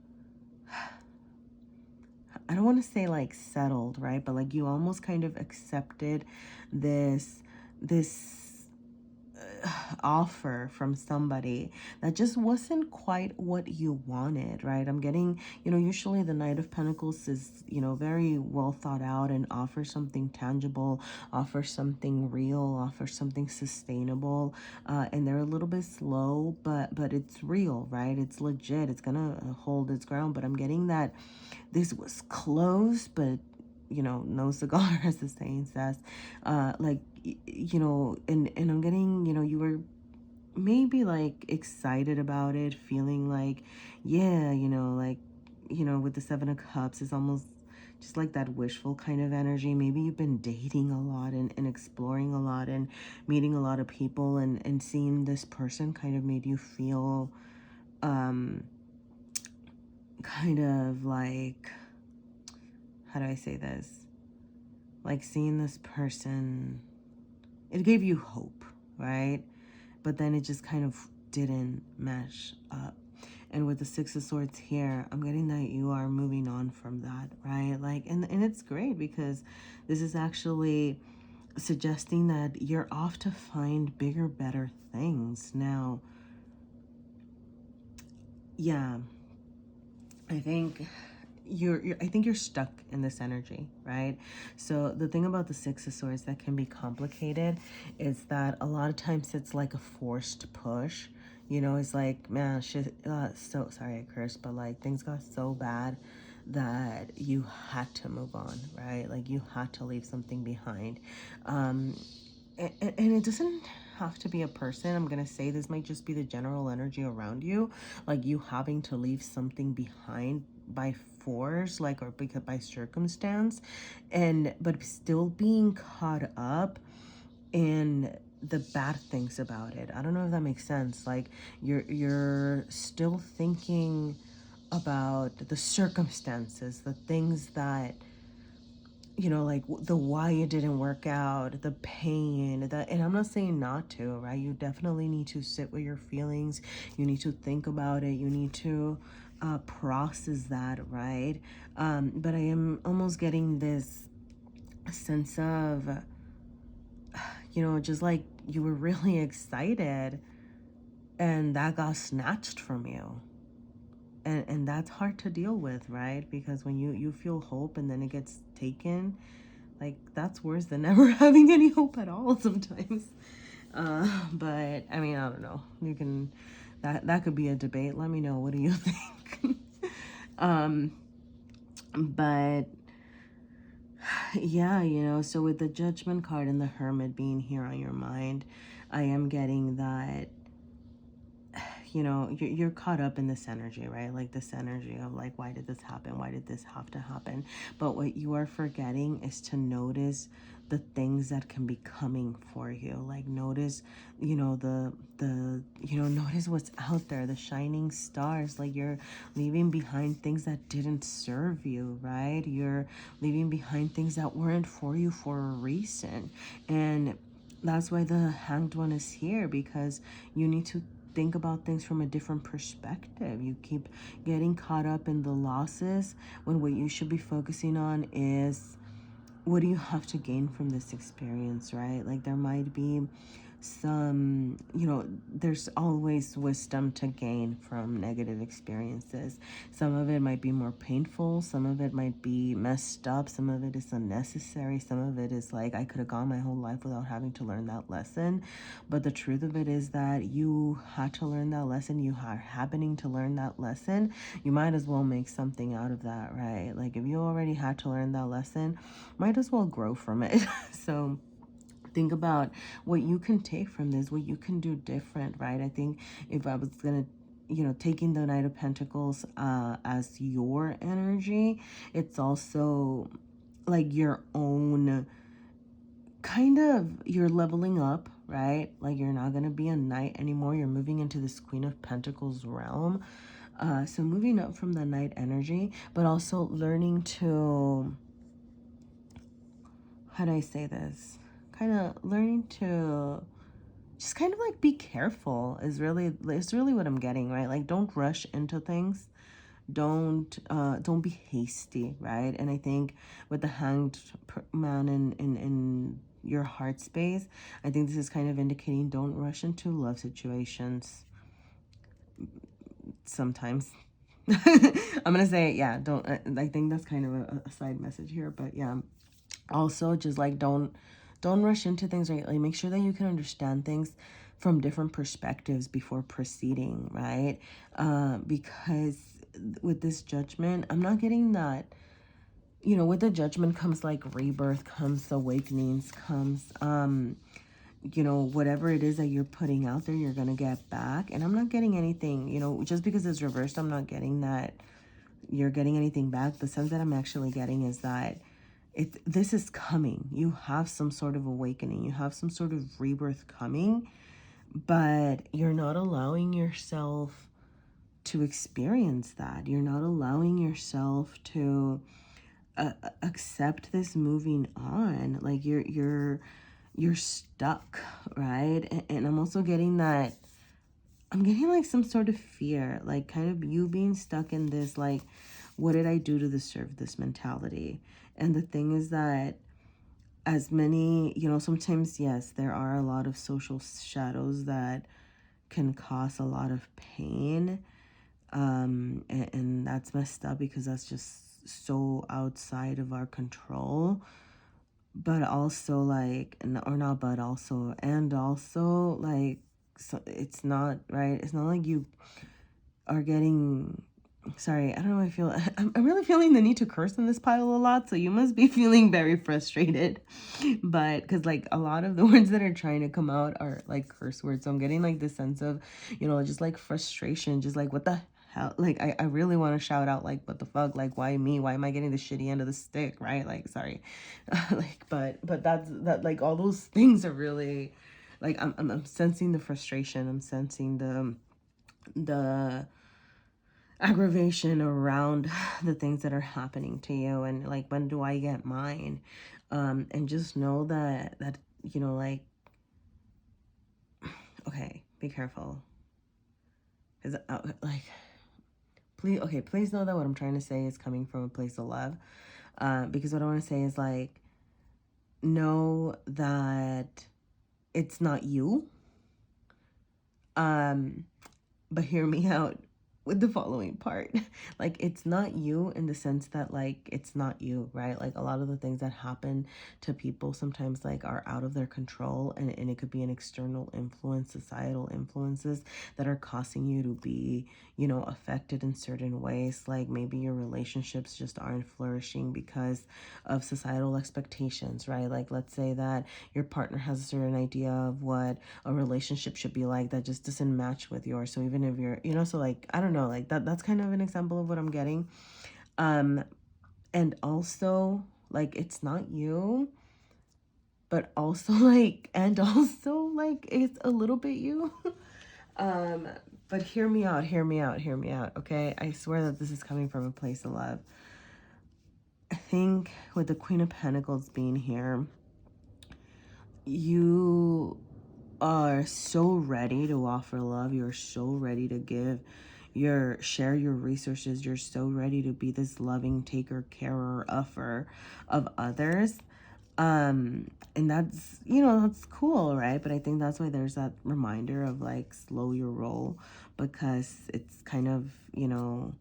S1: I don't want to say like settled, right? But like you almost kind of accepted this offer from somebody that just wasn't quite what you wanted, right? I'm getting, usually the Knight of Pentacles is, very well thought out and offers something tangible, offers something real, offers something sustainable, and they're a little bit slow, but it's real, right? It's legit. It's gonna hold its ground. But I'm getting that this was close, but no cigar, as the saying says. And I'm getting, you were maybe like excited about it, feeling like, yeah, with the Seven of Cups, it's almost just like that wishful kind of energy. Maybe you've been dating a lot and exploring a lot and meeting a lot of people, and seeing this person kind of made you feel kind of like, how do I say this? Like seeing this person, it gave you hope, right? But then it just kind of didn't mesh up. And with the Six of Swords here, I'm getting that you are moving on from that, right? Like, and it's great, because this is actually suggesting that you're off to find bigger, better things. Now, yeah, I think you're stuck in this energy, right? So the thing about the Six of Swords that can be complicated is that a lot of times it's like a forced push. It's like, man, shit, so sorry I cursed, but like things got so bad that you had to move on, right? Like you had to leave something behind. And it doesn't have to be a person. I'm gonna say this might just be the general energy around you, like you having to leave something behind by force, like, or because by circumstance, but still being caught up in the bad things about it. I don't know if that makes sense. Like you're still thinking about the circumstances, the things that, you know, like the why it didn't work out, the pain, that, and I'm not saying not to, right? You definitely need to sit with your feelings. You need to think about it. You need to process that, right? But I am almost getting this sense of, you know, just like you were really excited and that got snatched from you. And that's hard to deal with, right? Because when you feel hope and then it gets taken, like that's worse than never having any hope at all sometimes. But I mean, I don't know. You can, that could be a debate. Let me know. What do you think? um, but yeah, you know, so with the Judgment card and the Hermit being here on your mind, I am getting that, you know, you're caught up in this energy, right? Like this energy of like, why did this happen? Why did this have to happen? But what you are forgetting is to notice the things that can be coming for you. Like notice, you know, you know, notice what's out there, the shining stars. Like you're leaving behind things that didn't serve you, right? You're leaving behind things that weren't for you for a reason. And that's why the Hanged One is here, because you need to think about things from a different perspective. You keep getting caught up in the losses when what you should be focusing on is, what do you have to gain from this experience, right? Like there might be some, you know, there's always wisdom to gain from negative experiences. Some of it might be more painful, some of it might be messed up, some of it is unnecessary, some of it is like, I could have gone my whole life without having to learn that lesson. But the truth of it is that you had to learn that lesson, you are happening to learn that lesson, you might as well make something out of that, right? Like if you already had to learn that lesson, might as well grow from it. So think about what you can take from this, what you can do different, right? I think if I was gonna, you know, taking the Knight of Pentacles as your energy, it's also like your own kind of, you're leveling up, right? Like you're not gonna be a knight anymore, you're moving into this Queen of Pentacles realm. So moving up from the knight energy, but also learning to, how do I say this? Kind of learning to just kind of like be careful is really, it's really what I'm getting, right? Like don't rush into things. Don't be hasty, right? And I think with the Hanged Man in your heart space, I think this is kind of indicating don't rush into love situations sometimes. I'm gonna say, yeah, don't, I think that's kind of a side message here, but yeah, also just like don't rush into things, right? Like make sure that you can understand things from different perspectives before proceeding, right? Because with this Judgment, I'm not getting that, you know, with the Judgment comes like rebirth, comes awakenings, comes you know, whatever it is that you're putting out there, you're gonna get back. And I'm not getting anything, you know, just because it's reversed, I'm not getting that you're getting anything back. The sense that I'm actually getting is that this is coming. You have some sort of awakening. You have some sort of rebirth coming, but you're not allowing yourself to experience that. You're not allowing yourself to accept this moving on. Like you're stuck, right? And I'm also getting that, I'm getting like some sort of fear, like kind of you being stuck in this, like, what did I do to deserve this mentality? And the thing is that as many, you know, sometimes, yes, there are a lot of social shadows that can cause a lot of pain. And that's messed up because that's just so outside of our control. But also like, or not, but also, and also like, so it's not, right? It's not like you are getting, sorry, I don't know, I feel, I'm really feeling the need to curse in this pile a lot, so you must be feeling very frustrated. But because like a lot of the words that are trying to come out are like curse words, so I'm getting like this sense of, you know, just like frustration, just like what the hell? Like, I really want to shout out, like, what the fuck? Like, why me? Why am I getting the shitty end of the stick, right? Like, sorry. Like, but that, like, all those things are really, like, I'm sensing the frustration. I'm sensing the aggravation around the things that are happening to you, and like, when do I get mine? And just know that you know, like, okay, be careful, because like, please know that what I'm trying to say is coming from a place of love, because what I want to say is, like, know that it's not you, but hear me out with the following part. Like, it's not you in the sense that, like, it's not you, right? Like, a lot of the things that happen to people sometimes, like, are out of their control, and it could be an external influence, societal influences that are causing you to be, you know, affected in certain ways. Like, maybe your relationships just aren't flourishing because of societal expectations, right? Like, let's say that your partner has a certain idea of what a relationship should be like that just doesn't match with yours. So even if you're, you know, so like, I don't know, like, that's kind of an example of what I'm getting. And also, like, it's not you, but also, like, and also, like, it's a little bit you. But hear me out, okay? I swear that this is coming from a place of love. I think with the Queen of Pentacles being here, you are so ready to offer love. You're so ready to give, share your resources. You're so ready to be this loving taker, carer, offer of others. And that's, you know, that's cool, right? But I think that's why there's that reminder of, like, slow your roll, because it's kind of, you know,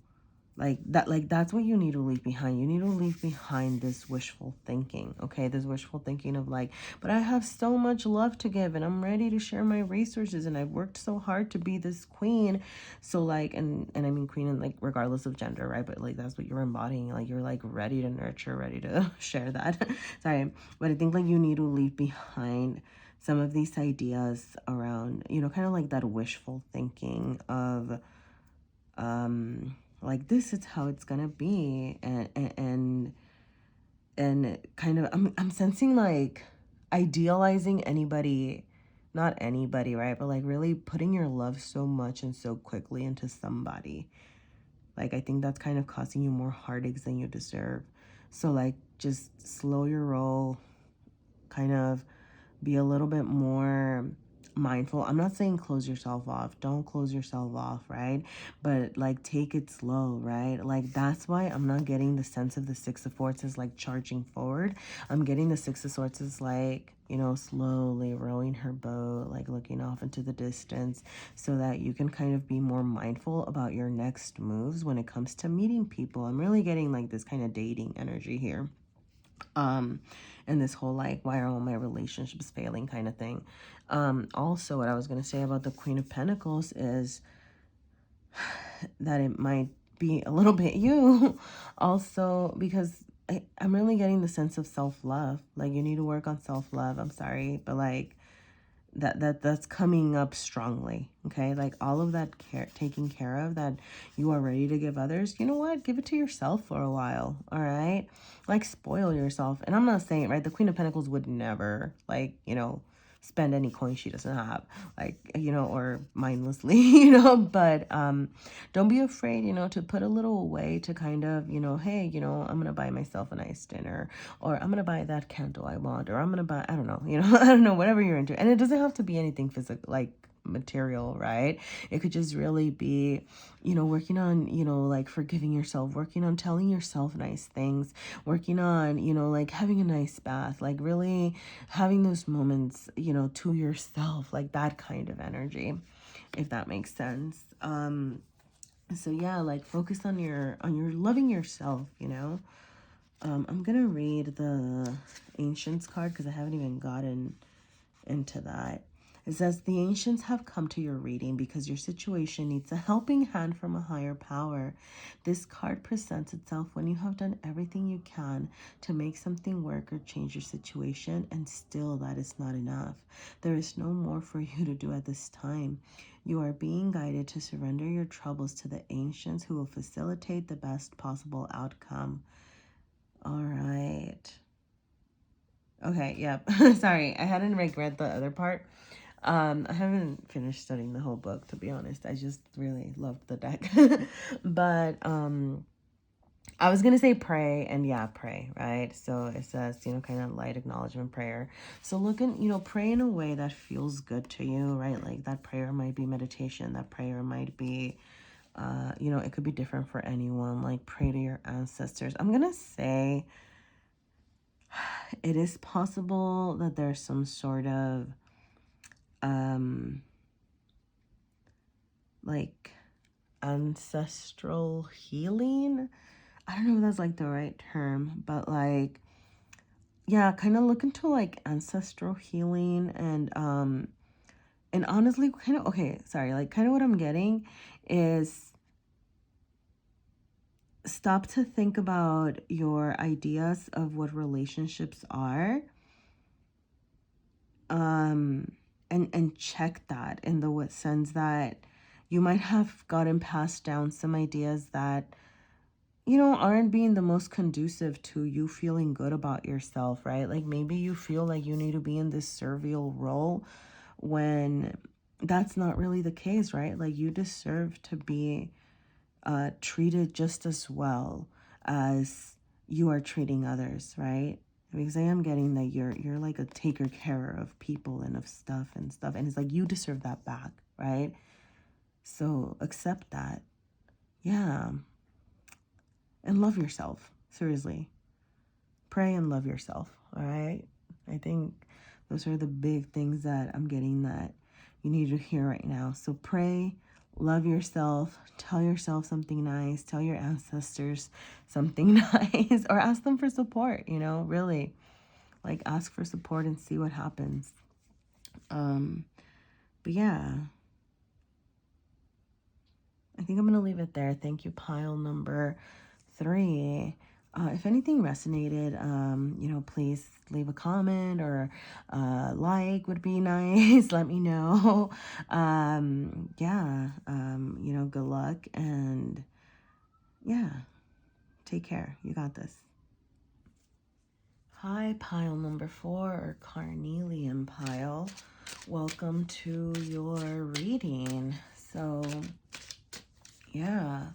S1: like that, like, that's what you need to leave behind. You need to leave behind this wishful thinking, okay? This wishful thinking of, like, but I have so much love to give, and I'm ready to share my resources, and I've worked so hard to be this queen. So, like, and I mean queen, and, like, regardless of gender, right? But, like, that's what you're embodying. Like, you're, like, ready to nurture, ready to share that. Sorry. But I think, like, you need to leave behind some of these ideas around, you know, kind of like that wishful thinking of, like, this is how it's gonna be, and kind of, I'm sensing, like, idealizing anybody, not anybody, right? But, like, really putting your love so much and so quickly into somebody. Like, I think that's kind of causing you more heartaches than you deserve. So, like, just slow your roll, kind of be a little bit more mindful. I'm not saying close yourself off. Don't close yourself off, right? But, like, take it slow, right? Like, that's why I'm not getting the sense of the Six of Swords as, like, charging forward. I'm getting the Six of Swords as, like, you know, slowly rowing her boat, like, looking off into the distance, so that you can kind of be more mindful about your next moves when it comes to meeting people. I'm really getting, like, this kind of dating energy here. And this whole, like, why are all my relationships failing kind of thing. Also, what I was going to say about the Queen of Pentacles is that it might be a little bit you also, because I'm really getting the sense of self-love. Like, you need to work on self-love. I'm sorry, but, like, that's coming up strongly, okay? Like, all of that care, taking care of, that you are ready to give others, you know what, give it to yourself for a while, all right? Like, spoil yourself. And I'm not saying, right, the Queen of Pentacles would never, like, you know, spend any coin she doesn't have, like, you know, or mindlessly, you know, but don't be afraid, you know, to put a little away, to kind of, you know, hey, you know, I'm gonna buy myself a nice dinner, or I'm gonna buy that candle I want, or I'm gonna buy, I don't know, you know, I don't know, whatever you're into. And it doesn't have to be anything physical, like material, right? It could just really be, you know, working on, you know, like, forgiving yourself, working on telling yourself nice things, working on, you know, like, having a nice bath, like, really having those moments, you know, to yourself, like, that kind of energy, if that makes sense. So yeah, like, focus on your loving yourself, you know. I'm gonna read the Ancients card because I haven't even gotten into that. It says, the ancients have come to your reading because your situation needs a helping hand from a higher power. This card presents itself when you have done everything you can to make something work or change your situation, and still that is not enough. There is no more for you to do at this time. You are being guided to surrender your troubles to the ancients, who will facilitate the best possible outcome. All right. Okay, yep. Sorry, I hadn't read the other part. I haven't finished studying the whole book, to be honest. I just really loved the deck. But I was gonna say pray, and yeah, pray, right? So it says, kind of light acknowledgement prayer. So pray in a way that feels good to you, right? Like that prayer might be meditation. That prayer might be, it could be different for anyone. Like pray to your ancestors. I'm gonna say it is possible that there's some sort of like ancestral healing. I don't know if that's like the right term, but like, yeah, kind of look into like ancestral healing and honestly kind of, okay, sorry, like kind of what I'm getting is stop to think about your ideas of what relationships are, and check that in the sense that you might have gotten passed down some ideas that aren't being the most conducive to you feeling good about yourself, right? Like maybe you feel like you need to be in this servile role when that's not really the case, right? Like you deserve to be treated just as well as you are treating others, right? Because I am getting that you're like a taker care of people and of stuff, and it's like you deserve that back, right? So accept that. Yeah. And love yourself. Seriously. Pray and love yourself. All right. I think those are the big things that I'm getting that you need to hear right now. So pray, love yourself, tell yourself something nice, tell your ancestors something nice, or ask them for support, really. Like ask for support and see what happens. But yeah. I think I'm going to leave it there. Thank you, pile number 3. If anything resonated, please leave a comment or like would be nice. Let me know. Good luck and yeah, take care. You got this. Hi, pile number 4 or carnelian pile. Welcome to your reading. So, yeah.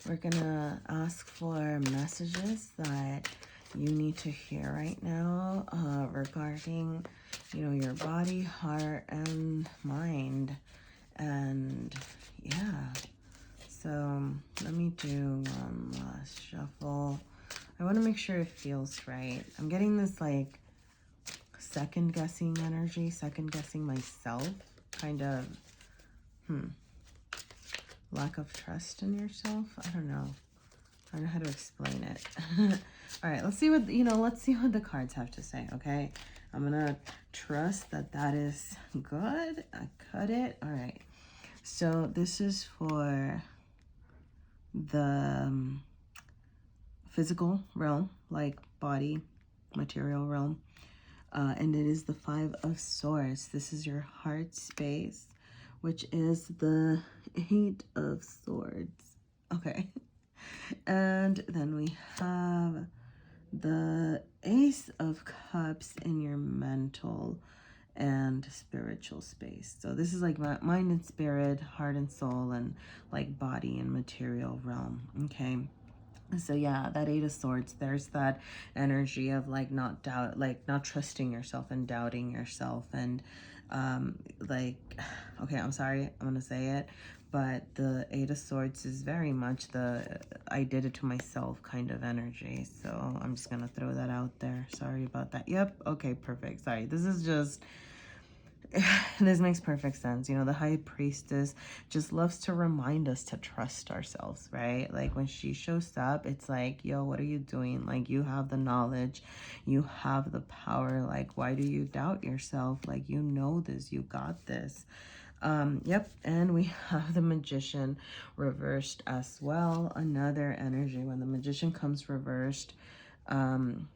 S1: We're gonna ask for messages that you need to hear right now regarding, your body, heart, and mind. And yeah, so let me do one last shuffle. I want to make sure it feels right. I'm getting this like second guessing energy, second guessing myself, kind of, lack of trust in yourself. I don't know how to explain it. All right, let's see what the cards have to say. Okay, I'm gonna trust that is good. I cut it. All right, so this is for the physical realm, like body, material realm, and it is the 5 of Swords. This is your heart space, which is the 8 of Swords. Okay. And then we have the Ace of Cups in your mental and spiritual space. So this is like mind and spirit, heart and soul, and like body and material realm. Okay. So yeah, that 8 of Swords, there's that energy of like not trusting yourself and doubting yourself, and okay, I'm sorry, I'm gonna say it, but the 8 of Swords is very much the I did it to myself kind of energy. So I'm just gonna throw that out there. Sorry about that. Yep. Okay, perfect. Sorry. This is just this makes perfect sense. You know, the high priestess just loves to remind us to trust ourselves, right? Like when she shows up, it's like, yo, what are you doing? Like, you have the knowledge, you have the power. Like, why do you doubt yourself? Like, you know this, you got this. Yep, and we have the magician reversed as well. Another energy when the magician comes reversed,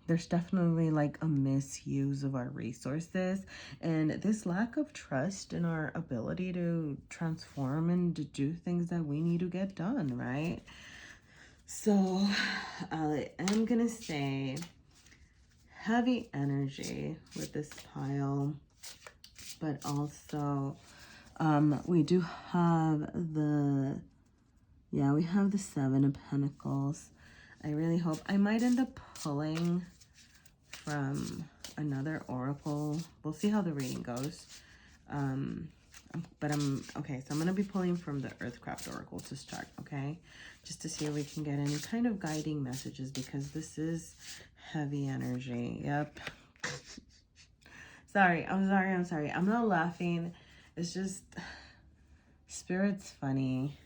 S1: there's definitely like a misuse of our resources and this lack of trust in our ability to transform and to do things that we need to get done, right? So I am gonna say heavy energy with this pile, but also we do have we have the Seven of Pentacles. I really hope I might end up pulling from another oracle. We'll see how the reading goes. But okay, so I'm going to be pulling from the Earthcraft Oracle to start, okay? Just to see if we can get any kind of guiding messages because this is heavy energy. Yep. I'm sorry. I'm not laughing. It's just, Spirit's funny.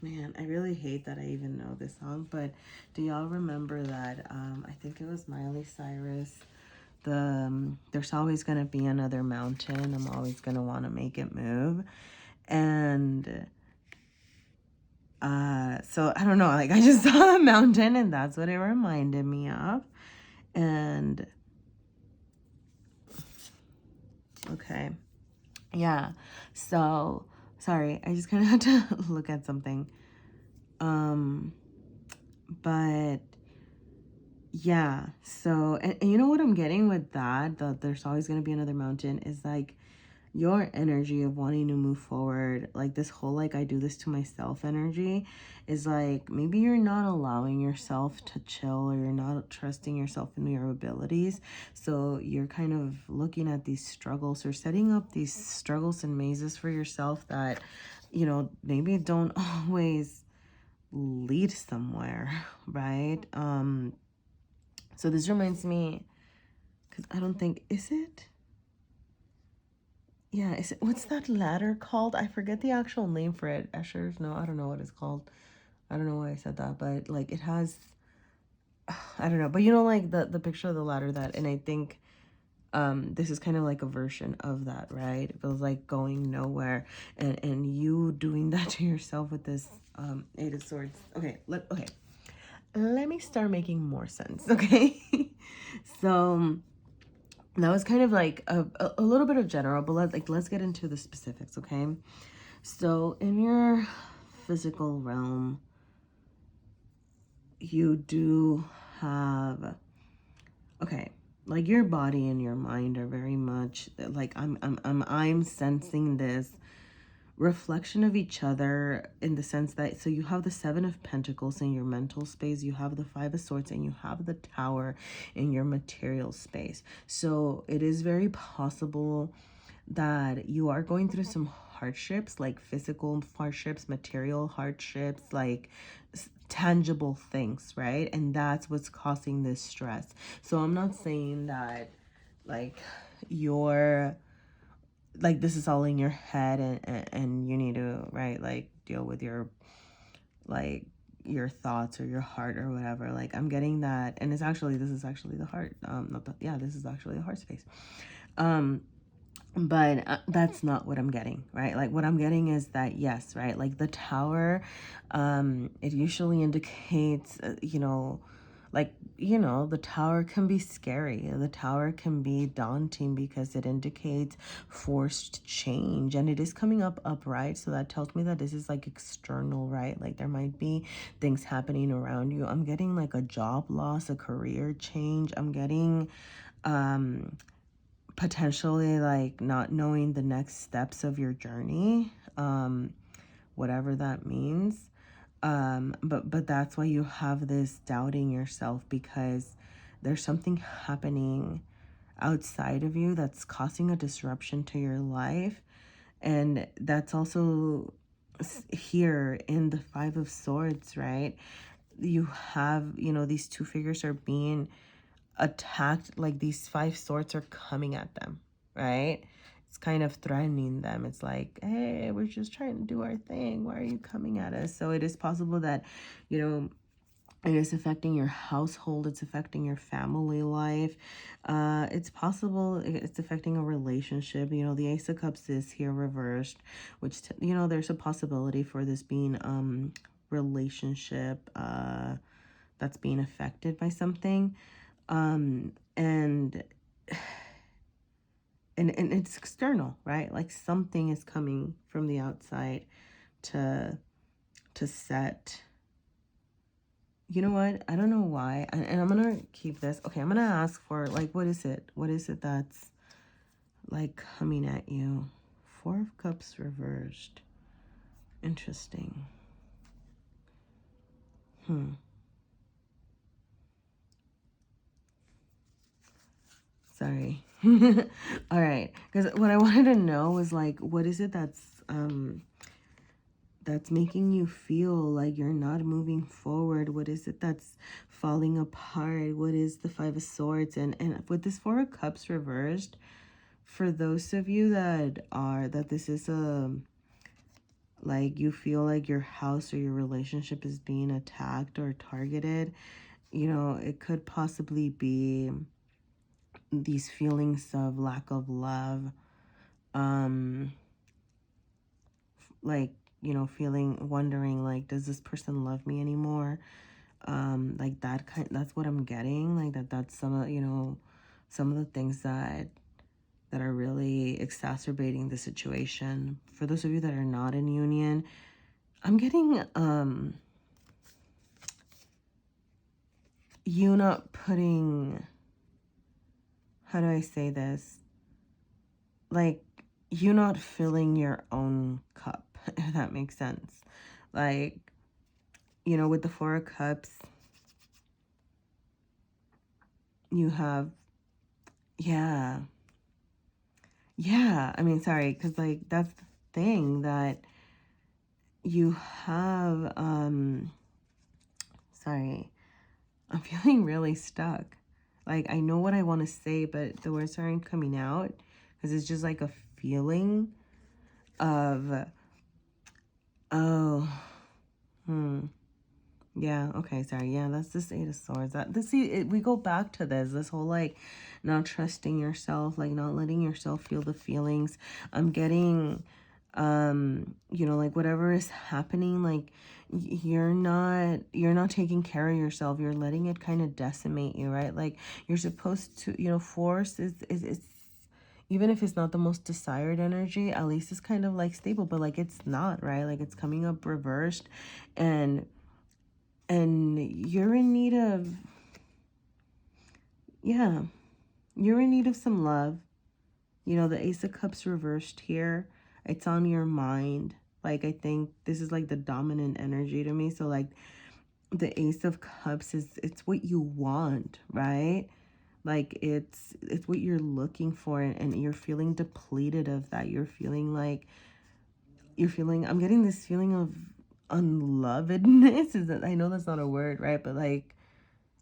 S1: Man, I really hate that I even know this song, but do y'all remember that, I think it was Miley Cyrus, there's always going to be another mountain, I'm always going to want to make it move, and, so, I don't know, like, I just saw a mountain, and that's what it reminded me of, and, okay, yeah, so, sorry, I just kind of had to look at something. But yeah, so, and you know what I'm getting with that there's always going to be another mountain is like your energy of wanting to move forward, like this whole, like, I do this to myself energy is like, maybe you're not allowing yourself to chill or you're not trusting yourself in your abilities. So you're kind of looking at these struggles or setting up these struggles and mazes for yourself that, you know, maybe don't always lead somewhere, right? So this reminds me, because I don't think, is it? Yeah, is it, what's that ladder called? I forget the actual name for it. Escher's? No, I don't know what it's called. I don't know why I said that, but like it has, I don't know. But you know, like the picture of the ladder that, and I think this is kind of like a version of that, right? It feels like going nowhere, and you doing that to yourself with this Eight of Swords. Okay, let me start making more sense, okay? So that was kind of like a little bit of general, but let's get into the specifics, okay? So in your physical realm, you do have, okay, like your body and your mind are very much like I'm sensing this reflection of each other in the sense that, so you have the Seven of Pentacles in your mental space, you have the Five of Swords, and you have the Tower in your material space. So it is very possible that you are going through some hardships, like physical hardships, material hardships, like tangible things, right? And that's what's causing this stress. So I'm not saying that like you're like this is all in your head and you need to, right, like deal with your like your thoughts or your heart or whatever. Like I'm getting that, and it's actually, this is actually the heart, not the, yeah, this is actually the heart space. But that's not what I'm getting, right? Like what I'm getting is that, yes, right, like the Tower, it usually indicates, you know, like, you know, the Tower can be scary. The Tower can be daunting because it indicates forced change, and it is coming up upright. So that tells me that this is like external, right? Like there might be things happening around you. I'm getting like a job loss, a career change. I'm getting, potentially like not knowing the next steps of your journey, whatever that means. But that's why you have this doubting yourself, because there's something happening outside of you that's causing a disruption to your life. And that's also here in the Five of Swords, right? You have, you know, these two figures are being attacked, like these five swords are coming at them, right? It's kind of threatening them. It's like, hey, we're just trying to do our thing. Why are you coming at us? So it is possible that, you know, it is affecting your household. It's affecting your family life. It's possible it's affecting a relationship. You know, the Ace of Cups is here reversed, which, you know, there's a possibility for this being relationship that's being affected by something. And it's external, right? Like something is coming from the outside to set. You know what? I don't know why. And I'm going to keep this. Okay, I'm going to ask for, like, what is it? What is it that's, like, coming at you? Four of Cups reversed. Interesting. Sorry. All right. Because what I wanted to know was, like, what is it that's making you feel like you're not moving forward? What is it that's falling apart? What is the Five of Swords? And with this Four of Cups reversed, for those of you that this is like you feel like your house or your relationship is being attacked or targeted, you know, it could possibly be these feelings of lack of love, like, you know, wondering, like, does this person love me anymore? Like that's what I'm getting, like that's some of, you know, some of the things that are really exacerbating the situation. For those of you that are not in union, I'm getting you not putting, how do I say this? Like, you not filling your own cup, if that makes sense. Like, you know, with the Four of Cups, you have, yeah. Yeah, I mean, sorry, because, like, that's the thing that you have, sorry, I'm feeling really stuck. Like, I know what I want to say, but the words aren't coming out because it's just like a feeling of, oh, yeah, okay, sorry. Yeah, that's this Eight of Swords. We go back to this whole, like, not trusting yourself, like, not letting yourself feel the feelings. I'm getting, you know, like, whatever is happening, like, you're not taking care of yourself. You're letting it kind of decimate you, right? Like, you're supposed to, you know, force is even if it's not the most desired energy, at least it's kind of like stable, but like it's not, right? Like it's coming up reversed, and you're in need of, yeah, you're in need of some love. You know, the Ace of Cups reversed here, it's on your mind. Like, I think this is like the dominant energy to me. So like the Ace of Cups it's what you want, right? Like it's what you're looking for, and you're feeling depleted of that. You're feeling like I'm getting this feeling of unlovedness. Is that, I know that's not a word, right? But like,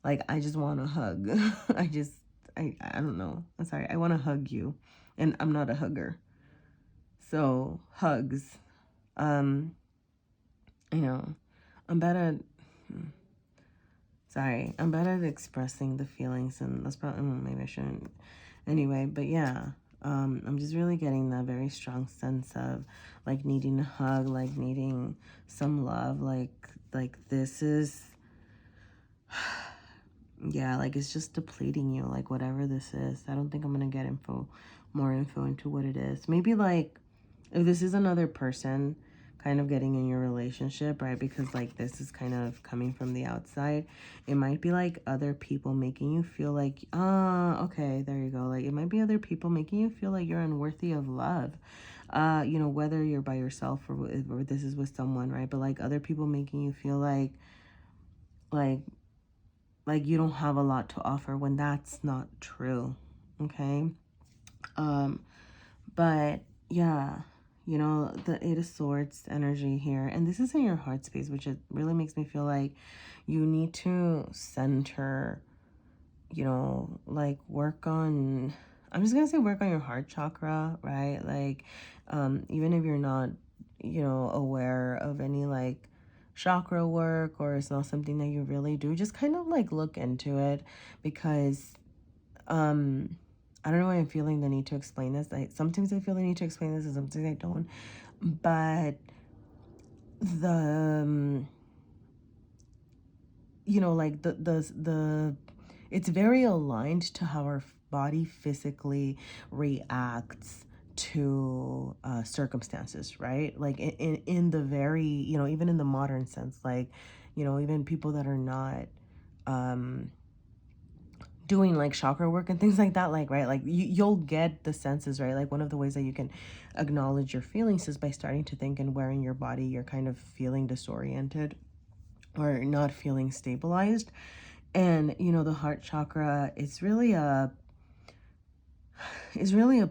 S1: I just want to hug. I don't know. I'm sorry. I want to hug you. And I'm not a hugger. So, hugs. You know, I'm bad at, sorry, I'm bad at expressing the feelings, and that's probably, maybe I shouldn't. Anyway, but yeah, I'm just really getting that very strong sense of, like, needing a hug, like, needing some love, like this is, yeah, like it's just depleting you, like whatever this is. I don't think I'm gonna get more info into what it is. Maybe like if this is another person kind of getting in your relationship, right? Because like this is kind of coming from the outside. It might be like other people making you feel like, okay, there you go. Like it might be other people making you feel like you're unworthy of love. You know, whether you're by yourself or this is with someone, right? But like other people making you feel like like you don't have a lot to offer, when that's not true. Okay. But yeah, you know, the Eight of Swords energy here, and this is in your heart space, which it really makes me feel like you need to center, you know, like work on I'm just gonna say work on your heart chakra, right? Like, even if you're not, aware of any like chakra work, or it's not something that you really do, just kind of like look into it, because I don't know why I'm feeling the need to explain this. Sometimes I feel the need to explain this, and sometimes I don't. But the like the it's very aligned to how our body physically reacts to circumstances, right? Like in the very, even in the modern sense, like, even people that are not um doing like chakra work and things like that, like, right, like you'll get the senses, right? Like one of the ways that you can acknowledge your feelings is by starting to think and where in your body you're kind of feeling disoriented or not feeling stabilized. And the heart chakra is really a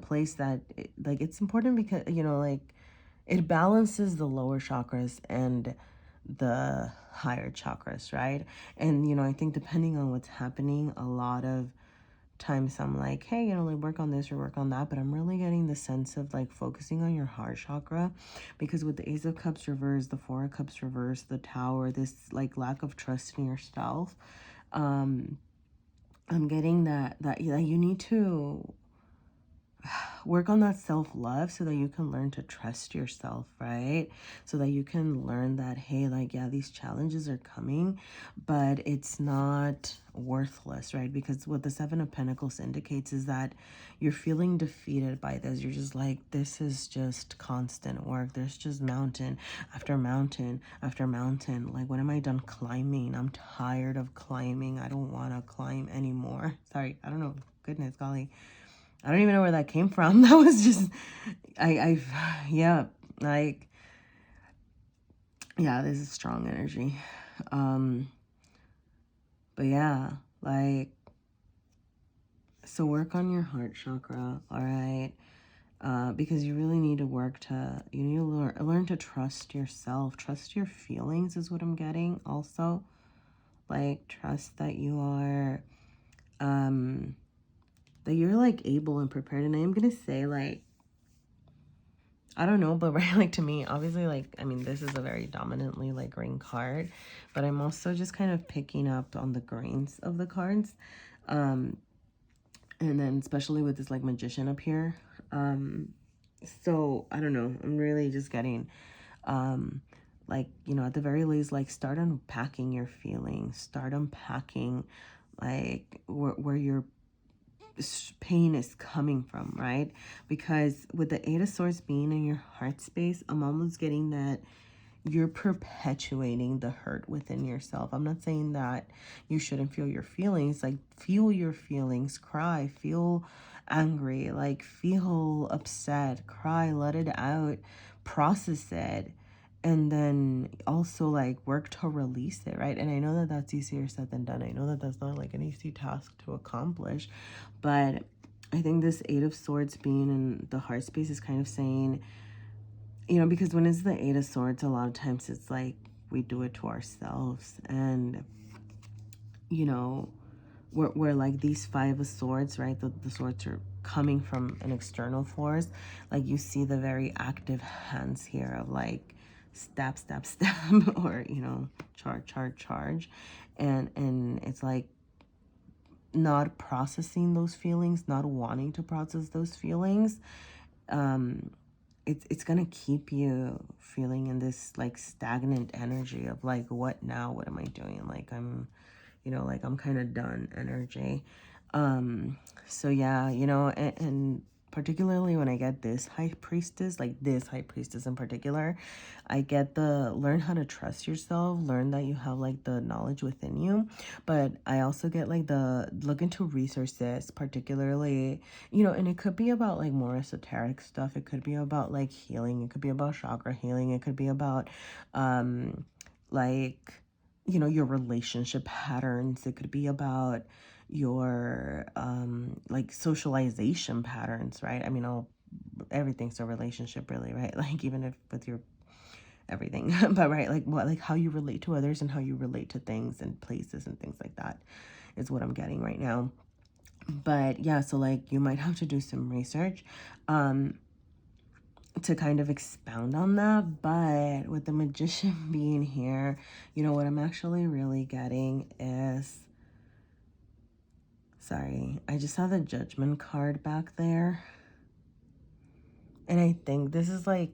S1: place that like it's important, because like it balances the lower chakras and the higher chakras, right? And I think depending on what's happening, a lot of times I'm like, hey, like work on this or work on that, but I'm really getting the sense of like focusing on your heart chakra, because with the Ace of Cups reversed, the Four of Cups reversed, the Tower, this like lack of trust in yourself, um I'm getting that you need to work on that self-love so that you can learn to trust yourself, right? So that you can learn that, hey, like, yeah, these challenges are coming, but it's not worthless, right? Because what the Seven of Pentacles indicates is that you're feeling defeated by this. You're just like, this is just constant work. There's just mountain after mountain after mountain. Like, when am I done climbing? I'm tired of climbing. I don't want to climb anymore. Sorry, I don't know. Goodness golly, I don't even know where that came from. That was just, yeah, like, yeah, this is strong energy. But yeah, like, so work on your heart chakra, all right? Because you really need to you need to learn to trust yourself. Trust your feelings is what I'm getting also. Like, trust that you are, that you're like able and prepared. And I am going to say, like, I don't know, but right, like to me, obviously, like, I mean, this is a very dominantly like green card, but I'm also just kind of picking up on the greens of the cards. And then especially with this like magician up here. So I don't know, I'm really just getting, like, at the very least, like start unpacking your feelings, start unpacking like where your pain is coming from, right? Because with the Eight of Swords being in your heart space, I'm almost getting that you're perpetuating the hurt within yourself. I'm not saying that you shouldn't feel your feelings. Like, feel your feelings, cry, feel angry, like feel upset, cry, let it out, process it, and then also like work to release it, right? And I know that that's easier said than done. I know that that's not like an easy task to accomplish, but I think this Eight of Swords being in the heart space is kind of saying, because when it's the Eight of Swords, a lot of times it's like we do it to ourselves. And, we're like these Five of Swords, right? The swords are coming from an external force. Like, you see the very active hands here of like stab, stab, stab, or, charge, charge, charge. And it's like not processing those feelings, not wanting to process those feelings. It's gonna keep you feeling in this like stagnant energy of like, what now? What am I doing? Like, like I'm kind of done energy. So yeah, and particularly when I get this high priestess, like this high priestess in particular, I get the learn how to trust yourself, learn that you have like the knowledge within you. But I also get like the look into resources, particularly, and it could be about like more esoteric stuff. It could be about like healing. It could be about chakra healing. It could be about like, your relationship patterns. It could be about your like socialization patterns, right? I mean, everything's a relationship really, right? Like, even if with your everything, but right, like what, like how you relate to others and how you relate to things and places and things like that is what I'm getting right now. But yeah, so like you might have to do some research to kind of expound on that. But with the Magician being here, you know, what I'm actually really getting is, sorry, I just saw the Judgment card back there. And I think this is like,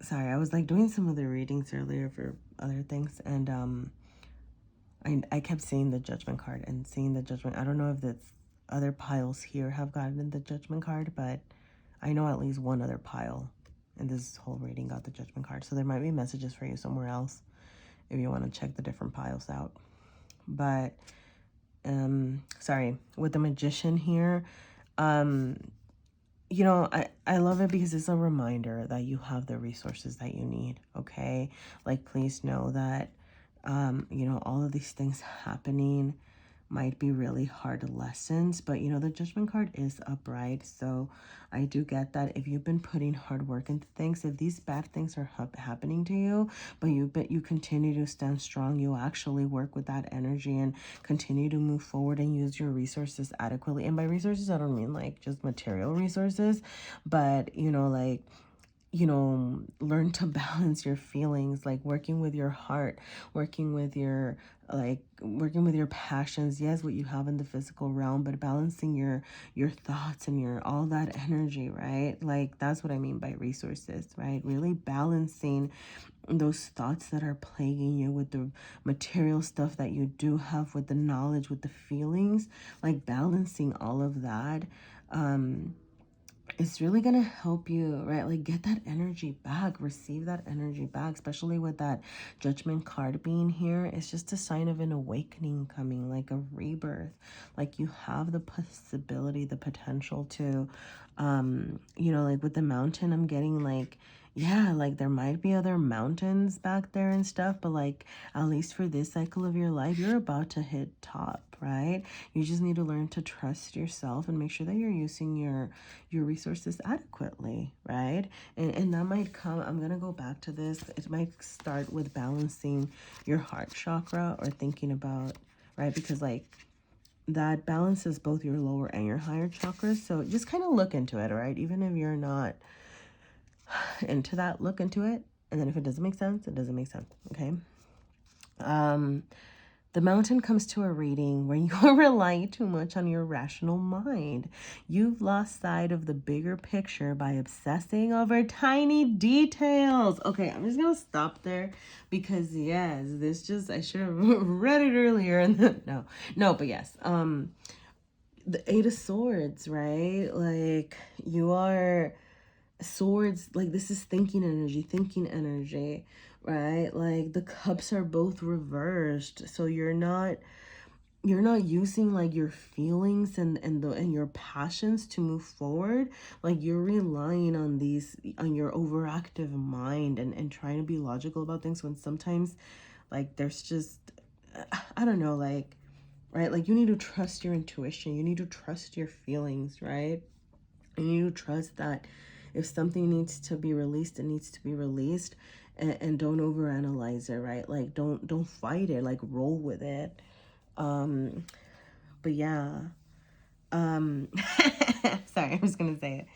S1: sorry, I was like doing some of the readings earlier for other things, and I kept seeing the Judgment card and seeing the Judgment. I don't know if that's other piles here have gotten the Judgment card, but I know at least one other pile in this whole reading got the Judgment card. So there might be messages for you somewhere else if you want to check the different piles out. But sorry, with the Magician here, you know, I love it because it's a reminder that you have the resources that you need, okay? Like, please know that, you know, all of these things happening might be really hard lessons, but, you know, the Judgment card is upright, so I do get that if you've been putting hard work into things, if these bad things are happening to you, but you continue to stand strong, you actually work with that energy and continue to move forward and use your resources adequately. And by resources, I don't mean like just material resources, but, you know, like, you know, learn to balance your feelings, like working with your heart, working with your, like working with your passions. Yes, what you have in the physical realm, but balancing your thoughts and your all that energy, right? Like that's what I mean by resources, right? Really balancing those thoughts that are plaguing you with the material stuff that you do have, with the knowledge, with the feelings, like balancing all of that. It's really gonna help you, right? Like get that energy back, receive that energy back, especially with that Judgment card being here. It's just a sign of an awakening coming, like a rebirth. Like you have the possibility, the potential to, you know, like with the mountain, I'm getting like, yeah, like there might be other mountains back there and stuff, but like at least for this cycle of your life, you're about to hit top, right? You just need to learn to trust yourself and make sure that you're using your resources adequately, right? And that might come, I'm gonna go back to this. It might start with balancing your heart chakra or thinking about, right? Because like that balances both your lower and your higher chakras. So just kind of look into it, all right? Even if you're not into that, look into it. And then if it doesn't make sense, it doesn't make sense, okay? The mountain comes to a reading where you rely too much on your rational mind. You've lost sight of the bigger picture by obsessing over tiny details. Okay, I'm just gonna stop there because yes, this just, I should have read it earlier and then, no, but yes. The Eight of Swords, right? Like you are swords, like this is thinking energy, right? Like the cups are both reversed, so you're not using like your feelings and your passions to move forward. Like you're relying on these, on your overactive mind and trying to be logical about things when sometimes like there's just, I don't know, like, right, like you need to trust your intuition, you need to trust your feelings, right? And you need to trust that if something needs to be released, it needs to be released, and don't overanalyze it, right? Like don't fight it, like roll with it. But yeah, sorry, I was gonna say it.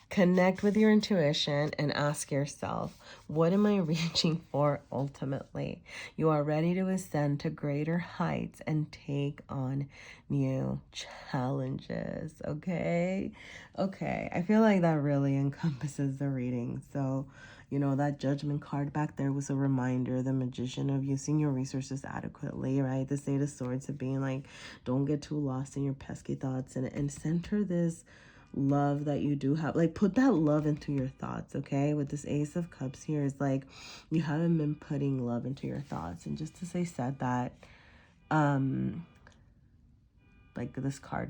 S1: Connect with your intuition and ask yourself, what am I reaching for ultimately? You are ready to ascend to greater heights and take on new challenges, okay? Okay, I feel like that really encompasses the reading. So, you know, that Judgment card back there was a reminder, the Magician, of using your resources adequately, right? The Eight of Swords of being like, don't get too lost in your pesky thoughts and center this love that you do have, like put that love into your thoughts, okay? With this Ace of Cups here is like you haven't been putting love into your thoughts. And just as I said that, like this car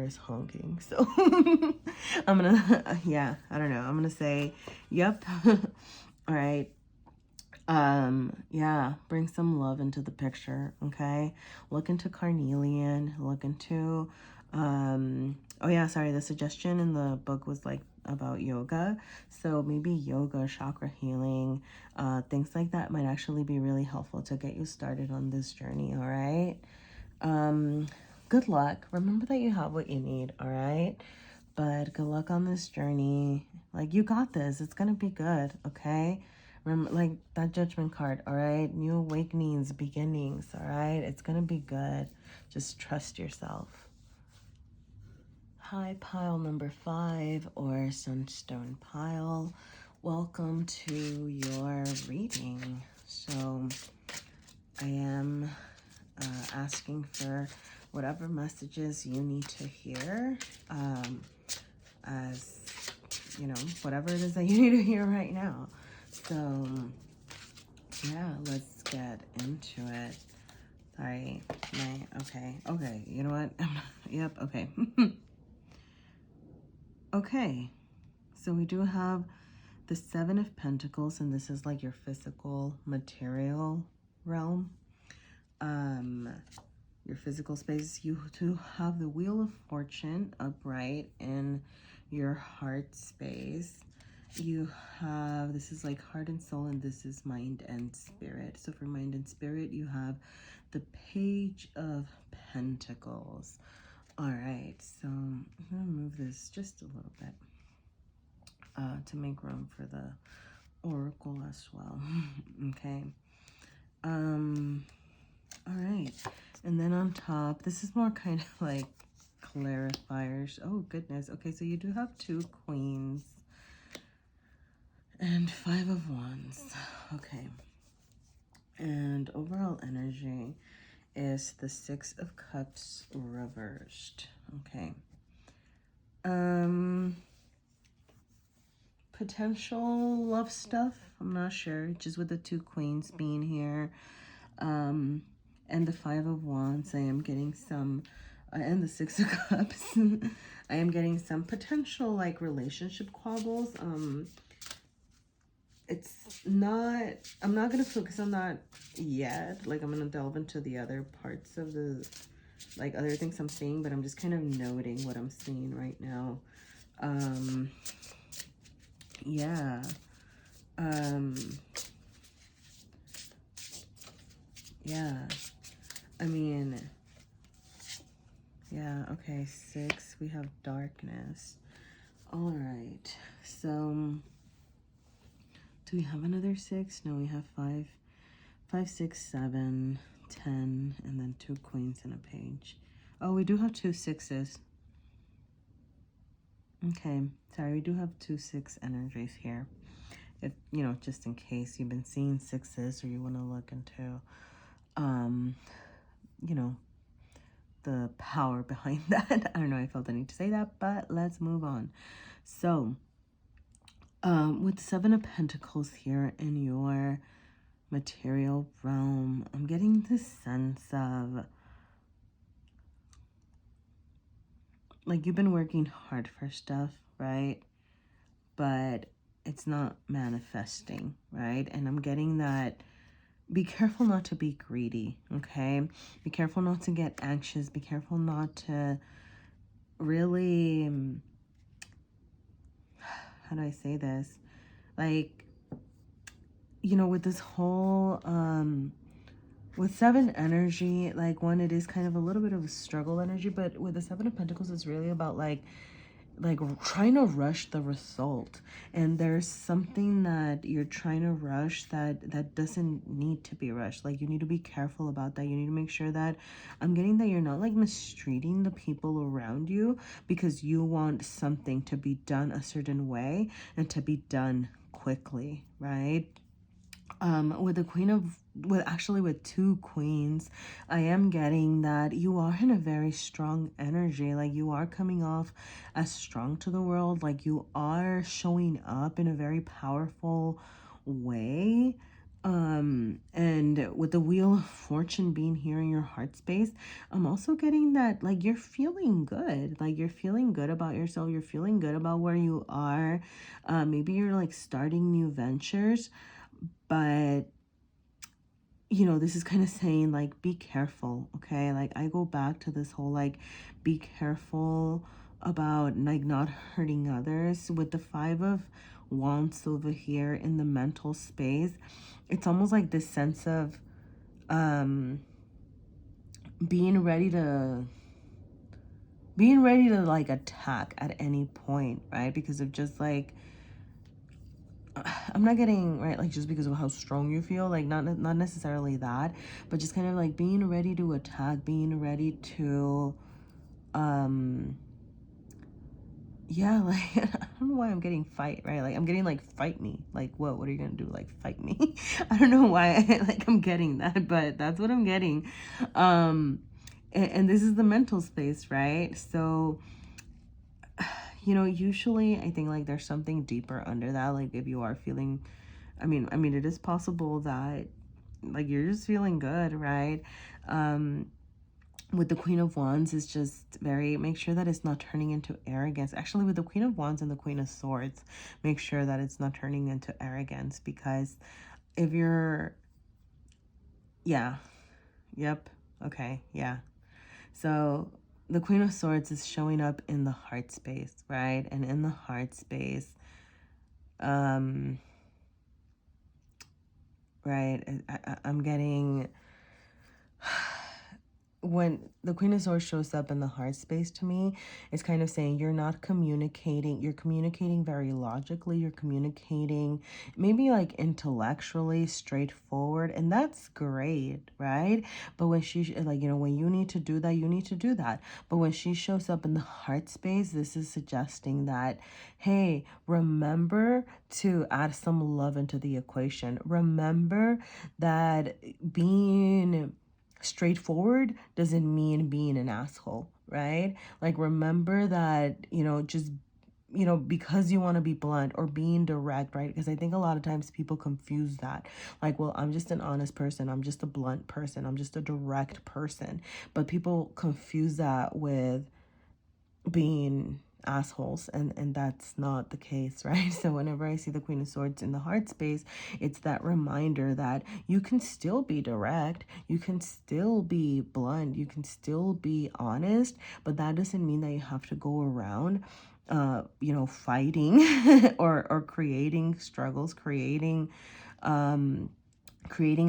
S1: is honking, so I'm gonna yeah, I don't know, I'm gonna say yep. All right, yeah, bring some love into the picture, okay? Look into carnelian, look into oh yeah, sorry, the suggestion in the book was like about yoga, so maybe yoga, chakra healing, things like that might actually be really helpful to get you started on this journey, all right? Good luck. Remember that you have what you need, all right? But good luck on this journey. Like, you got this. It's gonna be good, okay? Remember, like, that judgment card, all right? New awakenings, beginnings, all right? It's gonna be good. Just trust yourself. Hi, pile number 5 or sunstone pile. Welcome to your reading. So I am asking for whatever messages you need to hear, as you know, whatever it is that you need to hear right now. So yeah, let's get into it. Sorry, okay, you know what? Yep, okay. Okay, so we do have the 7 of Pentacles, and this is like your physical, material realm. Your physical space. You do have the Wheel of Fortune upright in your heart space. You have, this is like heart and soul, and this is mind and spirit. So for mind and spirit, you have the Page of Pentacles. All right, so I'm gonna move this just a little bit to make room for the oracle as well. Okay. All right, and then on top, this is more kind of like clarifiers. Oh goodness. Okay, so you do have 2 queens and 5 of wands. Okay, and overall energy is the 6 of cups reversed. Okay. Potential love stuff, I'm not sure, just with the 2 queens being here. And the 5 of wands, I am getting some, and the 6 of cups, I am getting some potential like relationship quabbles. It's not, I'm not going to focus on that yet. Like, I'm going to delve into the other parts of the, like, other things I'm seeing, but I'm just kind of noting what I'm seeing right now. Yeah. Yeah. I mean, yeah, okay, 6, we have darkness. All right, so do we have another 6? No, we have 5, 5, 6, 7, 10, and then 2 queens and a page. Oh, we do have 2 6s. Okay, sorry, we do have 2 6 energies here. If, you know, just in case you've been seeing 6s or you want to look into, you know, the power behind that. I don't know, I felt the need to say that, but let's move on. So, with 7 of Pentacles here in your material realm, I'm getting this sense of, like, you've been working hard for stuff, right? But it's not manifesting, right? And I'm getting that, be careful not to be greedy, okay? Be careful not to get anxious. Be careful not to really, how do I say this? Like, you know, with this whole, with 7 energy, like, one, it is kind of a little bit of a struggle energy, but with the 7 of Pentacles, it's really about like trying to rush the result. And there's something that you're trying to rush that doesn't need to be rushed. Like, you need to be careful about that. You need to make sure that, I'm getting that you're not like mistreating the people around you because you want something to be done a certain way and to be done quickly, right? With the queen of, with 2 queens, I am getting that you are in a very strong energy. Like, you are coming off as strong to the world. Like, you are showing up in a very powerful way. And with the Wheel of Fortune being here in your heart space, I'm also getting that, like, you're feeling good. Like, you're feeling good about yourself. You're feeling good about where you are. Maybe you're like starting new ventures. But, you know, this is kind of saying, like, be careful, okay? Like, I go back to this whole, like, be careful about, like, not hurting others. With the 5 of wands over here in the mental space, it's almost like this sense of, being ready to like attack at any point, right? Because of just like, I'm not getting, right, like just because of how strong you feel, like not necessarily that, but just kind of like being ready to attack, being ready to yeah, like I don't know why I'm getting fight, right? Like I'm getting like fight me. Like what are you gonna do? Like fight me? I don't know why like I'm getting that, but that's what I'm getting. And this is the mental space, right? So usually I think like there's something deeper under that. Like if you are feeling, I mean it is possible that like you're just feeling good, right? With the Queen of Wands is just very, make sure that it's not turning into arrogance. Actually, with the Queen of Wands and the Queen of Swords, make sure that it's not turning into arrogance, because if you're, yeah, yep, okay, yeah. So the Queen of Swords is showing up in the heart space, right? And in the heart space, right, I'm getting, when the Queen of Swords shows up in the heart space to me, it's kind of saying you're not communicating. You're communicating very logically. You're communicating maybe like intellectually, straightforward. And that's great, right? But when she, like, when you need to do that, you need to do that. But when she shows up in the heart space, this is suggesting that, hey, remember to add some love into the equation. Remember that being straightforward doesn't mean being an asshole, right? Like remember that, just because you want to be blunt or being direct, right? Because I think a lot of times people confuse that. Like, well, I'm just an honest person. I'm just a blunt person. I'm just a direct person. But people confuse that with being assholes, and that's not the case, right? So whenever I see the Queen of Swords in the heart space, it's that reminder that you can still be direct, you can still be blunt, you can still be honest, but that doesn't mean that you have to go around fighting or creating struggles, creating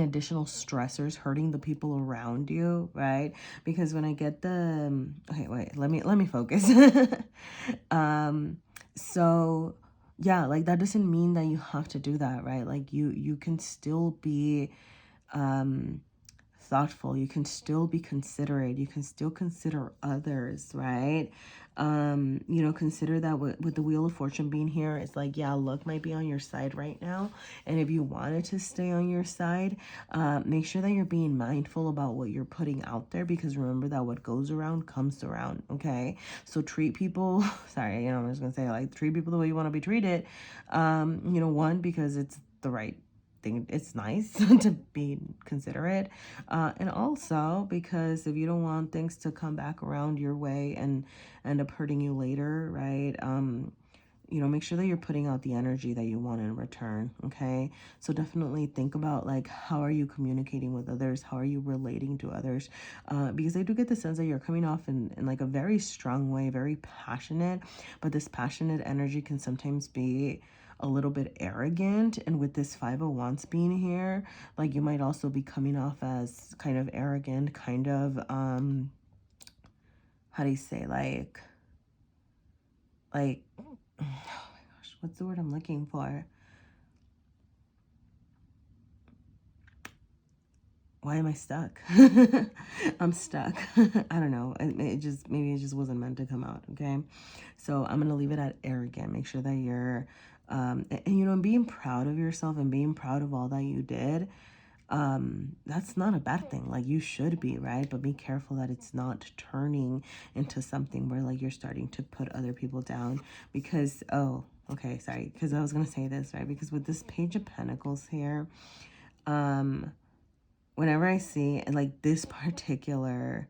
S1: additional stressors, hurting the people around you, right? Because when I get the okay, wait, let me focus. So yeah, like that doesn't mean that you have to do that, right? Like you can still be thoughtful, you can still be considerate, you can still consider others, right? Consider that with the Wheel of Fortune being here, it's like, yeah, luck might be on your side right now, and if you wanted to stay on your side, make sure that you're being mindful about what you're putting out there, because remember that what goes around comes around. Okay, so treat people sorry, I'm just gonna say, like, treat people the way you want to be treated. One, because it's the right thing, it's nice to be considerate, and also because if you don't want things to come back around your way and end up hurting you later, right? Make sure that you're putting out the energy that you want in return. Okay, so definitely think about, like, how are you communicating with others, how are you relating to others, because I do get the sense that you're coming off in like a very strong way, very passionate, but this passionate energy can sometimes be a little bit arrogant. And with this Five of Wands being here, like, you might also be coming off as kind of arrogant, kind of how do you say, like oh my gosh, what's the word I'm looking for? Why am I stuck? I'm stuck. I don't know. Maybe it just wasn't meant to come out. Okay, so I'm gonna leave it at arrogant. Make sure that you're being proud of yourself and being proud of all that you did. That's not a bad thing. Like, you should be, right? But be careful that it's not turning into something where, like, you're starting to put other people down, because, oh, okay, sorry, because I was gonna say this, right? Because with this Page of Pentacles here, whenever I see, like, this particular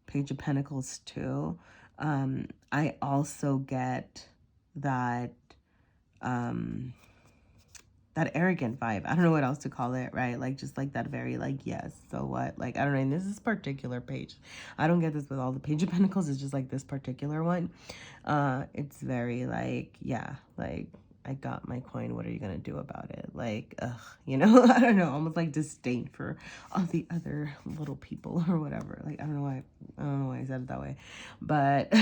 S1: Page of Pentacles too, I also get that that arrogant vibe. I don't know what else to call it, right? Like, just like that very, like, yes, so what? Like, I don't know. And this is particular page, I don't get this with all the Page of Pentacles. It's just like this particular one. It's very like, yeah, like, I got my coin. What are you going to do about it? Like, ugh, you know, I don't know, almost like disdain for all the other little people or whatever. Like, I don't know why I said it that way. But,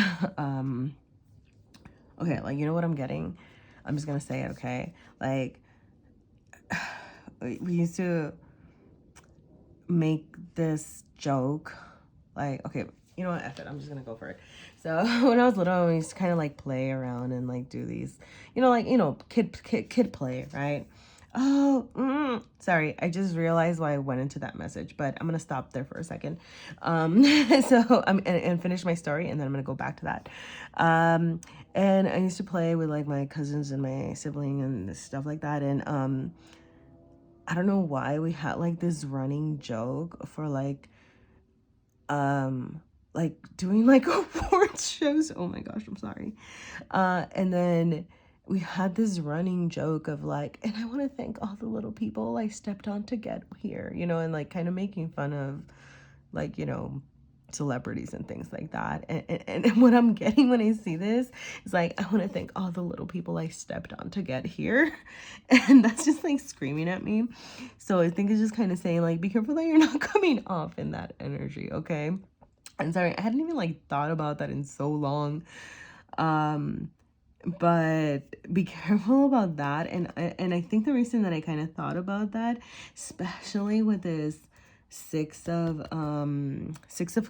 S1: okay, like, you know what I'm getting? I'm just going to say it, okay? Like, we used to make this joke, like, okay, you know what, F it, I'm just gonna go for it. So when I was little, we used to kind of like play around and like do these, like, kid play, right? Oh, sorry, I just realized why I went into that message, but I'm gonna stop there for a second. So and finish my story, and then I'm gonna go back to that. And I used to play with like my cousins and my sibling and stuff like that, and I don't know why we had like this running joke for like doing like awards shows. Oh my gosh, I'm sorry. And then we had this running joke of like, and I want to thank all the little people I stepped on to get here, and like kind of making fun of like, celebrities and things like that. And what I'm getting when I see this is like, I want to thank all the little people I stepped on to get here. And that's just like screaming at me. So I think it's just kind of saying like, be careful that you're not coming off in that energy, okay? I'm sorry, I hadn't even like thought about that in so long. But be careful about that. And I think the reason that I kind of thought about that, especially with this six of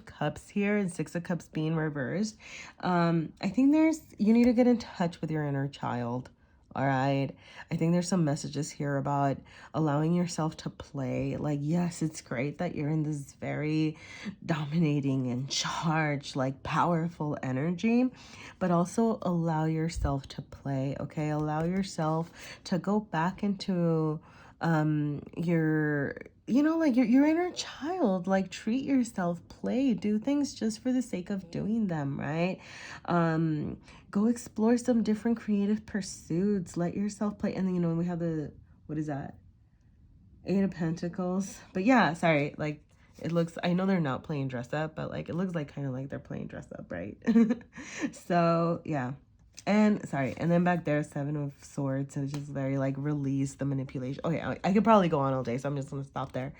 S1: cups here and six of cups being reversed, I think you need to get in touch with your inner child. All right, I think there's some messages here about allowing yourself to play. Like, yes, it's great that you're in this very dominating and charged, like powerful energy, but also allow yourself to play, okay? Allow yourself to go back into your like your inner child. Like, treat yourself, play, do things just for the sake of doing them, right? Go explore some different creative pursuits, let yourself play. And then we have what is that, Eight of Pentacles. But yeah, sorry, like it looks, I know they're not playing dress up, but like it looks like kind of like they're playing dress up, right? So yeah. And sorry, and then back there, Seven of Swords. So it's just very like release the manipulation. Okay, I could probably go on all day, so I'm just gonna stop there.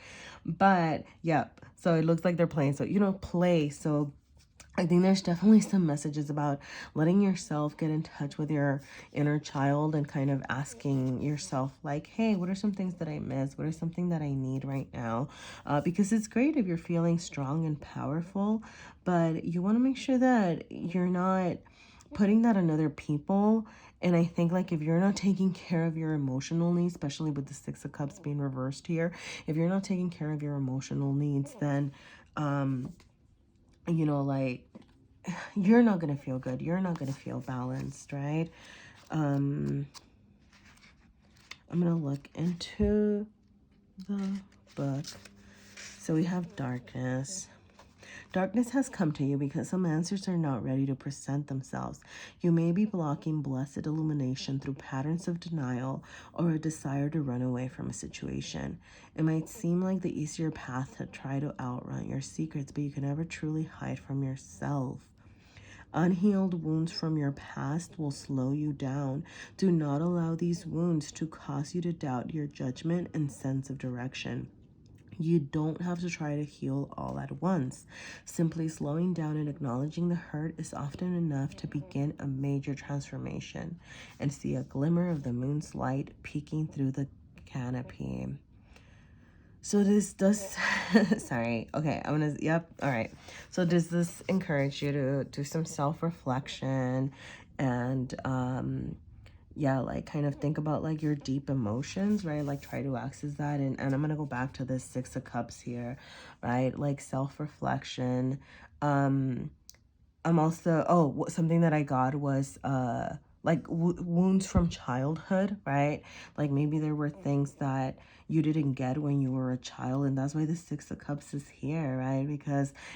S1: But yep, so it looks like they're playing. So play. So I think there's definitely some messages about letting yourself get in touch with your inner child and kind of asking yourself like, hey, what are some things that I miss? What are something that I need right now? Because it's great if you're feeling strong and powerful, but you want to make sure that you're not putting that on other people. And I think like if you're not taking care of your emotional needs, especially with the Six of Cups being reversed here, if you're not taking care of your emotional needs, then like you're not gonna feel good, you're not gonna feel balanced, right? I'm gonna look into the book. So we have darkness. Darkness has come to you because some answers are not ready to present themselves. You may be blocking blessed illumination through patterns of denial or a desire to run away from a situation. It might seem like the easier path to try to outrun your secrets, but you can never truly hide from yourself. Unhealed wounds from your past will slow you down. Do not allow these wounds to cause you to doubt your judgment and sense of direction. You don't have to try to heal all at once. Simply slowing down and acknowledging the hurt is often enough to begin a major transformation and see a glimmer of the moon's light peeking through the canopy. So this does, sorry, okay, yep, all right. So does this encourage you to do some self-reflection and, yeah, like kind of think about like your deep emotions, right? Like try to access that. And I'm going to go back to this Six of Cups here, right? Like self-reflection. I'm also, something that I got was, like wounds from childhood, right? Like maybe there were things that you didn't get when you were a child, and that's why the Six of Cups is here, right?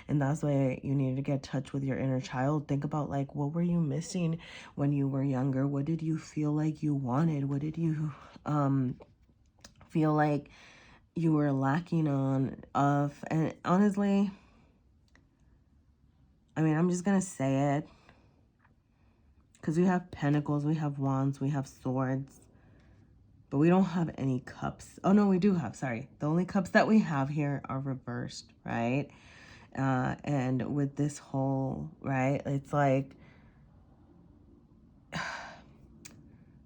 S1: And that's why you need to get in touch with your inner child. Think about like, what were you missing when you were younger? What did you feel like you wanted? What did you feel like you were lacking and honestly, I mean, I'm just gonna say it, Because we have pentacles, we have wands, we have swords, but we don't have any cups. Oh, no, we do have, sorry. The only cups that we have here are reversed, right? And with this whole, right, it's like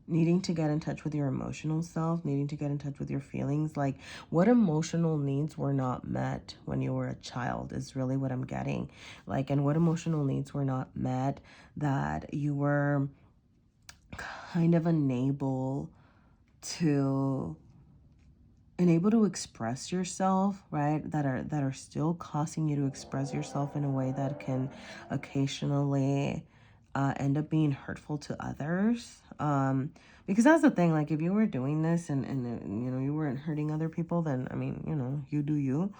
S1: needing to get in touch with your emotional self, needing to get in touch with your feelings. Like, what emotional needs were not met when you were a child is really what I'm getting. Like, and what emotional needs were not met that you were kind of unable to express yourself, right? That are still causing you to express yourself in a way that can occasionally end up being hurtful to others. Because that's the thing, like if you were doing this and you know, you weren't hurting other people, then I mean, you know, you do you.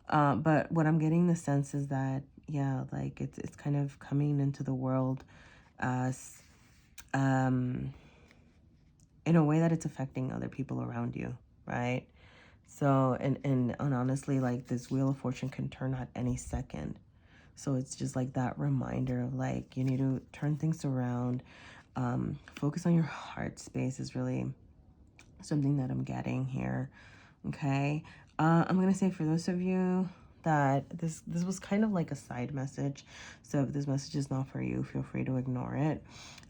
S1: But what I'm getting the sense is that, yeah, like it's kind of coming into the world as in a way that it's affecting other people around you, right? So, and honestly, like this Wheel of Fortune can turn at any second. So it's just like that reminder of like, you need to turn things around. Focus on your heart space is really something that I'm getting here. Okay. I'm going to say for those of you that this was kind of like a side message. So if this message is not for you, feel free to ignore it.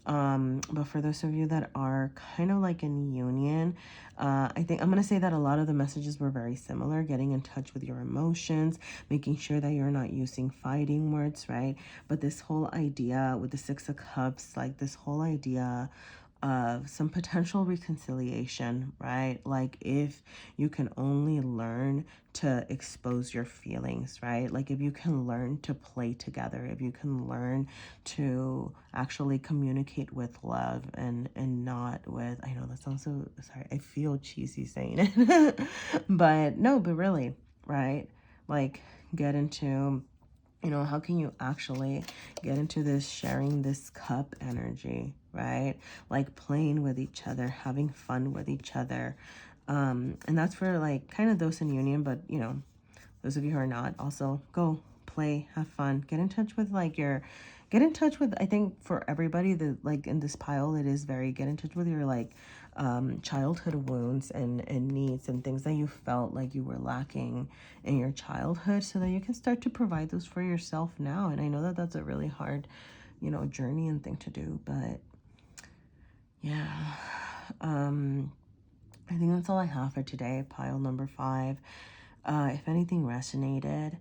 S1: But for those of you that are kind of like in union, I think I'm going to say that a lot of the messages were very similar. Getting in touch with your emotions, making sure that you're not using fighting words, right? But this whole idea with the Six of Cups, like this whole idea of some potential reconciliation, right? Like if you can only learn to expose your feelings, right? Like if you can learn to play together, if you can learn to actually communicate with love and not with, I know that sounds so, sorry, I feel cheesy saying it, but no, but really, right? Like get into, you know, how can you actually get into this sharing this cup energy, right? Like playing with each other, having fun with each other. And that's for like kind of those in union, but you know, those of you who are not, also go play, have fun, get in touch with like your, get in touch with, I think for everybody that like in this pile, it is very, get in touch with your like childhood wounds and needs and things that you felt like you were lacking in your childhood so that you can start to provide those for yourself now. And I know that that's a really hard, you know, journey and thing to do, but yeah. I think that's all I have for today, pile number 5. If anything resonated,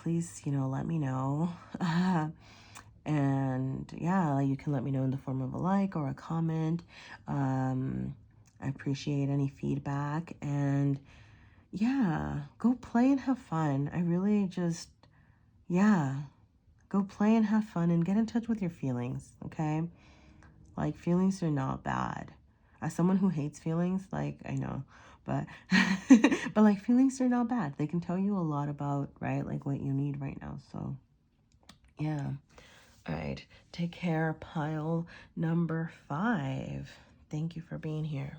S1: please, you know, let me know. And yeah, you can let me know in the form of a like or a comment. I appreciate any feedback. And yeah, go play and have fun. I really just, yeah, go play and have fun and get in touch with your feelings, okay? Like, feelings are not bad. As someone who hates feelings, like, I know, but, but like, feelings are not bad. They can tell you a lot about, right, like, what you need right now. So, yeah. All right. Take care, pile number 5. Thank you for being here.